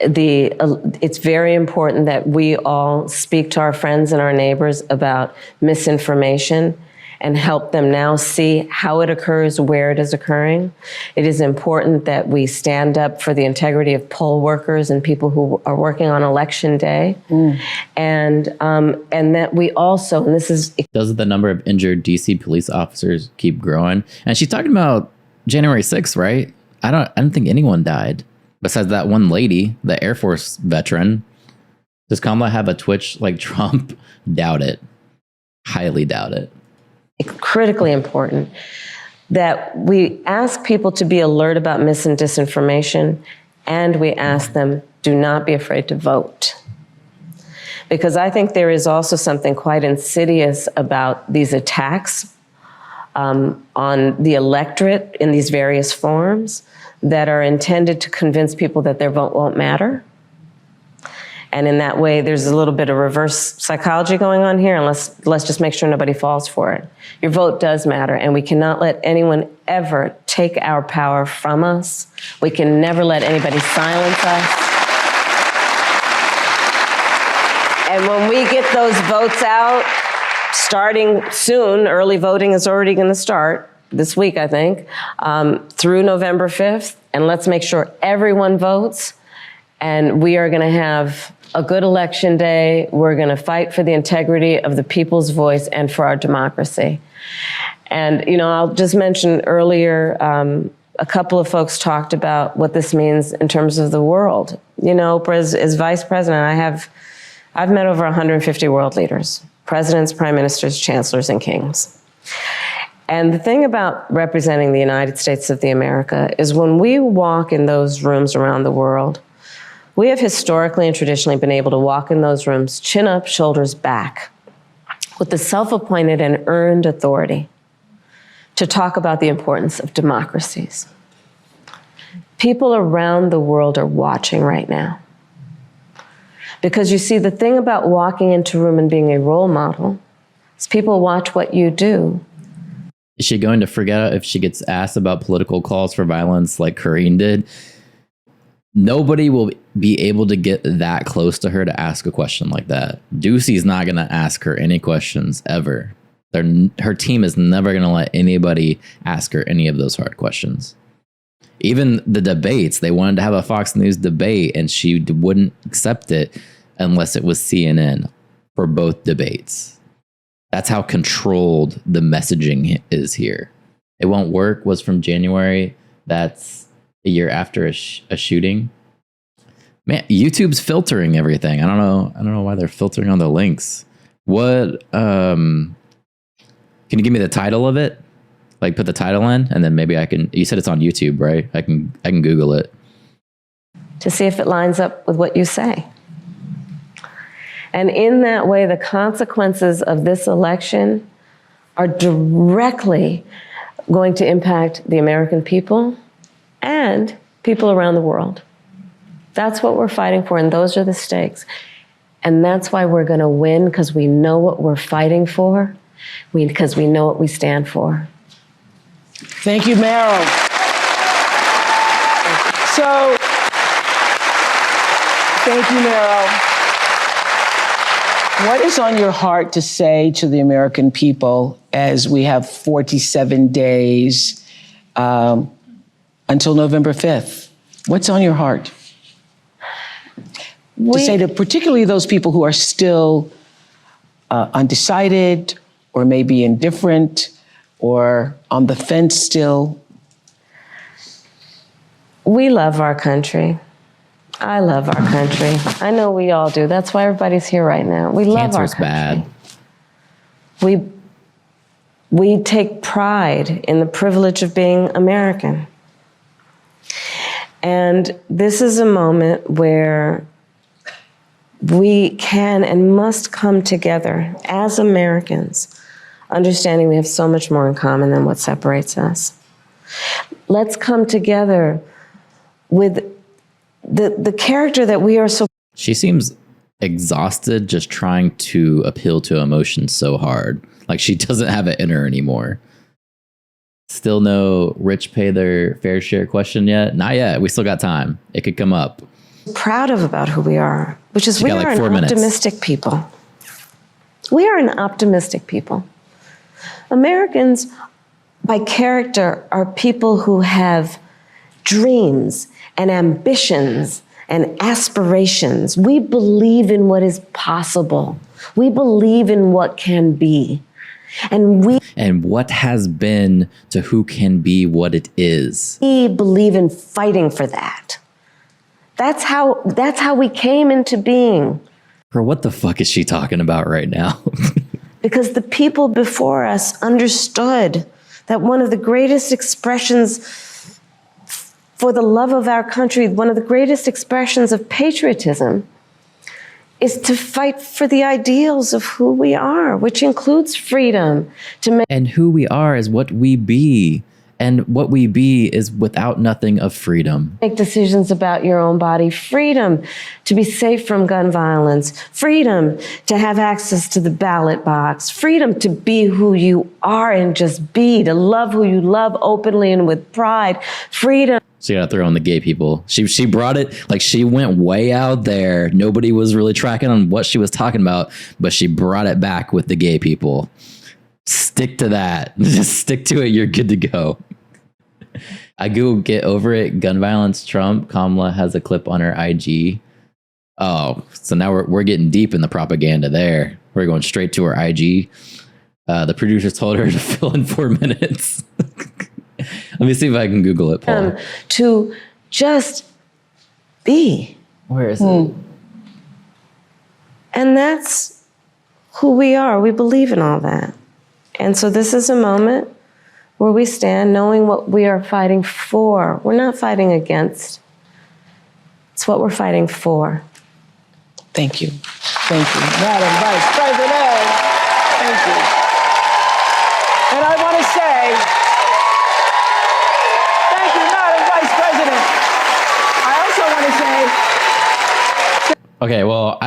It's very important that we all speak to our friends and our neighbors about misinformation and help them now see how it occurs, where it is occurring. It is important that we stand up for the integrity of poll workers and people who are working on election day. And that we also, and this is... Does the number of injured DC police officers keep growing? And she's talking about January 6th, right? I don't think anyone died besides that one lady, the Air Force veteran. Does Kamala have a twitch like Trump? Doubt it. Highly doubt it. Critically important that we ask people to be alert about mis and disinformation, and we ask them, do not be afraid to vote. Because I think there is also something quite insidious about these attacks on the electorate in these various forms that are intended to convince people that their vote won't matter. And in that way, there's a little bit of reverse psychology going on here, and let's just make sure nobody falls for it. Your vote does matter, and we cannot let anyone ever take our power from us. We can never let anybody silence us. And when we get those votes out, starting soon, early voting is already going to start this week, I think, through November 5th, and let's make sure everyone votes, and we are going to have a good election day. We're going to fight for the integrity of the people's voice and for our democracy. And, you know, I'll just mention earlier, a couple of folks talked about what this means in terms of the world. You know, Oprah is vice president. I've met over 150 world leaders, presidents, prime ministers, chancellors, and kings. And the thing about representing the United States of America is when we walk in those rooms around the world, we have historically and traditionally been able to walk in those rooms, chin up, shoulders back, with the self-appointed and earned authority to talk about the importance of democracies. People around the world are watching right now. Because you see, the thing about walking into a room and being a role model is people watch what you do. Is she going to forget if she gets asked about political calls for violence like Karine did? Nobody will be able to get that close to her to ask a question like that. Ducey's not going to ask her any questions ever. Her team is never going to let anybody ask her any of those hard questions. Even the debates, they wanted to have a Fox News debate and she wouldn't accept it unless it was CNN for both debates. That's how controlled the messaging is here. It Won't Work was from January. That's a year after a shooting. Man, YouTube's filtering everything. I don't know why they're filtering on the links. What can you give me the title of it? Like put the title in and then maybe I can, you said it's on YouTube, right? I can Google it. To see if it lines up with what you say. And in that way, the consequences of this election are directly going to impact the American people and people around the world. That's what we're fighting for, and those are the stakes. And that's why we're going to win, because we know what we're fighting for, because we know what we stand for. Thank you, Meryl. So, thank you, Meryl. What is on your heart to say to the American people as we have 47 days until November 5th? What's on your heart? To say to particularly those people who are still undecided or maybe indifferent or on the fence still? We love our country. I love our country. I know we all do. That's why everybody's here right now. We love our country. Cancer's bad. We take pride in the privilege of being American. And this is a moment where we can and must come together as Americans, understanding we have so much more in common than what separates us. Let's come together with the character that we are so... She seems exhausted just trying to appeal to emotions so hard. Like she doesn't have it in her anymore. Still no rich pay their fair share question yet? Not yet. We still got time. It could come up. Proud of about who we are, which is She we got are like 4 an minutes. optimistic people. We are an optimistic people. Americans, by character, are people who have dreams and ambitions and aspirations. We believe in what is possible. We believe in what can be. And what has been to who can be what it is. We believe in fighting for that. That's how we came into being. Bro, what the fuck is she talking about right now? Because the people before us understood that one of the greatest expressions for the love of our country, one of the greatest expressions of patriotism, is to fight for the ideals of who we are, which includes freedom. And who we are is what we be. And what we be is without nothing of freedom. Make decisions about your own body, freedom to be safe from gun violence, freedom to have access to the ballot box, freedom to be who you are and just be, to love who you love openly and with pride, freedom. So you gotta throw in the gay people. She brought it, like she went way out there. Nobody was really tracking on what she was talking about, but she brought it back with the gay people. Stick to that. Just stick to it. You're good to go. I Google get over it. Gun violence Trump. Kamala has a clip on her IG. Oh, so now we're getting deep in the propaganda there. We're going straight to her IG. The producers told her to fill in 4 minutes. Let me see if I can Google it, Paul. To just be. Where is it? And that's who we are. We believe in all that. And so this is a moment where we stand knowing what we are fighting for. We're not fighting against. It's what we're fighting for. Thank you. Thank you. Madam Vice President. Thank you. And I want to say, thank you, Madam Vice President. I also want to say. Okay, well,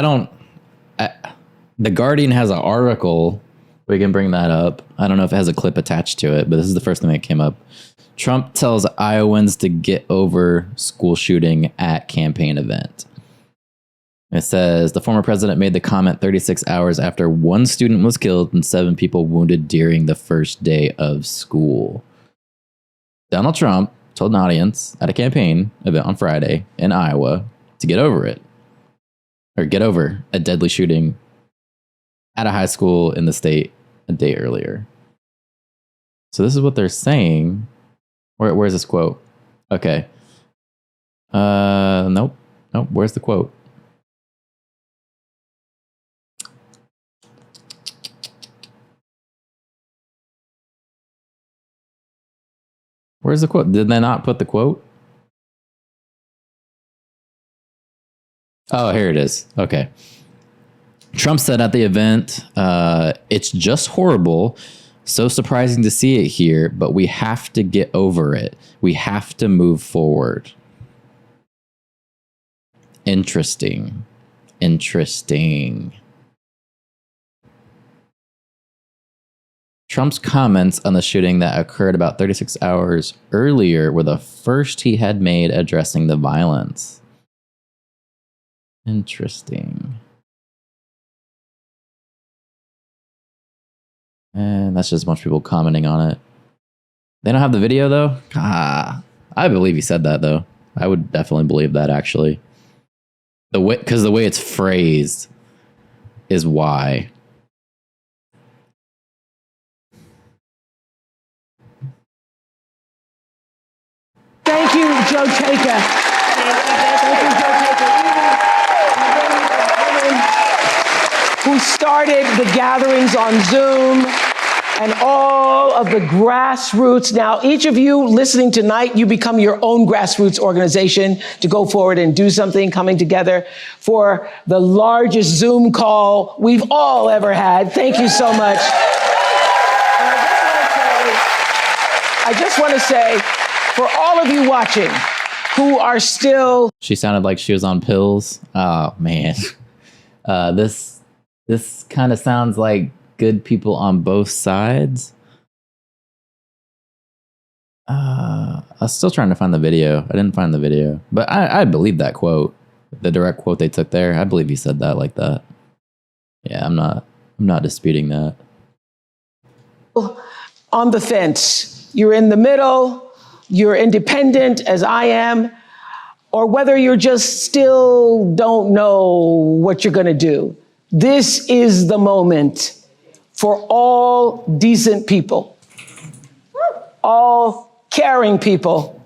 the Guardian has an article. We can bring that up. I don't know if it has a clip attached to it, but this is the first thing that came up. Trump tells Iowans to get over school shooting at campaign event. It says the former president made the comment 36 hours after one student was killed and 7 people wounded during the first day of school. Donald Trump told an audience at a campaign event on Friday in Iowa to get over it, or get over a deadly shooting at a high school in the state a day earlier. So this is what they're saying. Where's this quote? Okay. Nope. Where's the quote? Where's the quote? Did they not put the quote? Oh, here it is. Okay. Trump said at the event, it's just horrible. So surprising to see it here, but we have to get over it. We have to move forward. Interesting. Trump's comments on the shooting that occurred about 36 hours earlier were the first he had made addressing the violence. Interesting. And that's just a bunch of people commenting on it. They don't have the video, though? I believe he said that, though. I would definitely believe that, actually. Because the way it's phrased is why. Thank you, Joe Taker. Thank you, Joe Taker. Who started the gatherings on Zoom and all of the grassroots. Now, each of you listening tonight, you become your own grassroots organization to go forward and do something, coming together for the largest Zoom call we've all ever had. Thank you so much. And I just want to say, for all of you watching who are still... She sounded like she was on pills. Oh, man. This kind of sounds like good people on both sides. I was still trying to find the video. I didn't find the video, but I believe that quote, the direct quote they took there. I believe he said that like that. Yeah, I'm not disputing that. On the fence, you're in the middle, you're independent as I am, or whether you're just still don't know what you're going to do. This is the moment for all decent people, all caring people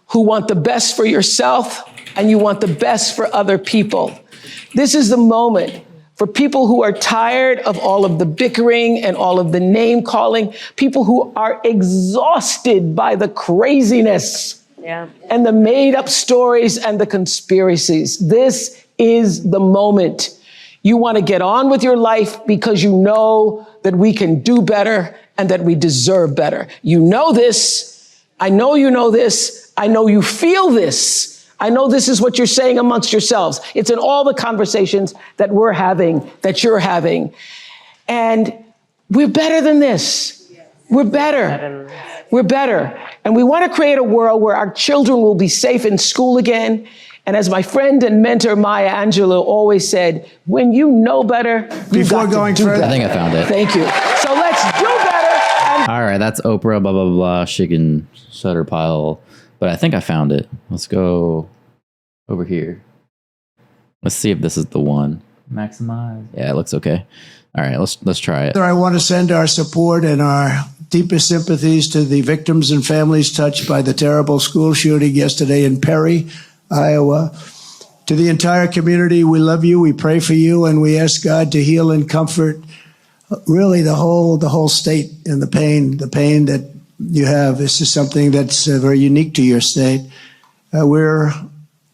who want the best for yourself and you want the best for other people. This is the moment for people who are tired of all of the bickering and all of the name calling, people who are exhausted by the craziness and the made up stories and the conspiracies. This is the moment. You want to get on with your life because you know that we can do better and that we deserve better. You know this. I know you know this. I know you feel this. I know this is what you're saying amongst yourselves. It's in all the conversations that we're having, that you're having. And we're better than this. We're better. We're better. And we want to create a world where our children will be safe in school again. And as my friend and mentor Maya Angelou always said, when you know better, before going further, I think I found it. Thank you. So let's do better. All right, that's Oprah, blah, blah, blah. She can shut her pile. But I think I found it. Let's go over here. Let's see if this is the one. Maximize. Yeah, it looks okay. All right, let's try it. I want to send our support and our deepest sympathies to the victims and families touched by the terrible school shooting yesterday in Perry, Iowa. To the entire community, we love you, we pray for you, and we ask God to heal and comfort really the whole state and the pain that you have. This is something that's very unique to your state. We're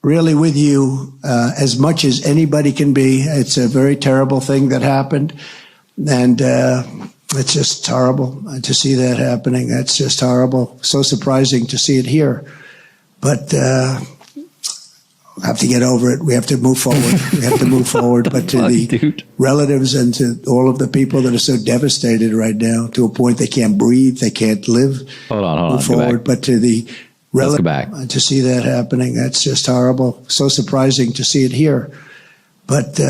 really with you as much as anybody can be. It's a very terrible thing that happened, and it's just horrible to see that happening. That's just horrible. So surprising to see it here. But we have to get over it. We have to move forward. We have to move forward. But to the relatives and to all of the people that are so devastated right now, to a point they can't breathe, they can't live. Hold on. Move forward. But to the relatives, to see that happening, that's just horrible. So surprising to see it here. But we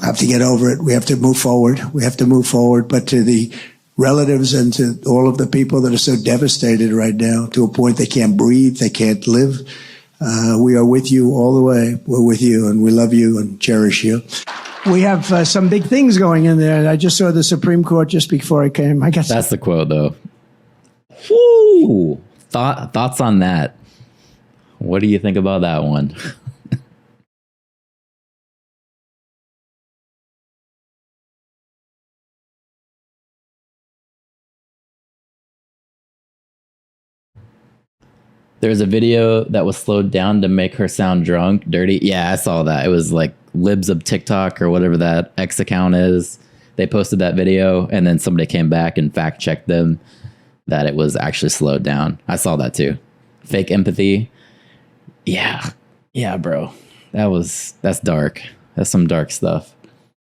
have to get over it. We have to move forward. We have to move forward. But to the relatives and to all of the people that are so devastated right now, to a point they can't breathe, they can't live. We are with you all the way. We're with you, and we love you and cherish you. We have some big things going in there. I just saw the Supreme Court just before I came. I guess that's the quote, though. Woo! Thoughts on that? What do you think about that one? There's a video that was slowed down to make her sound drunk, dirty. Yeah, I saw that. It was like Libs of TikTok or whatever that X account is. They posted that video, and then somebody came back and fact checked them that it was actually slowed down. I saw that too. Fake empathy. Yeah, bro. That's dark. That's some dark stuff.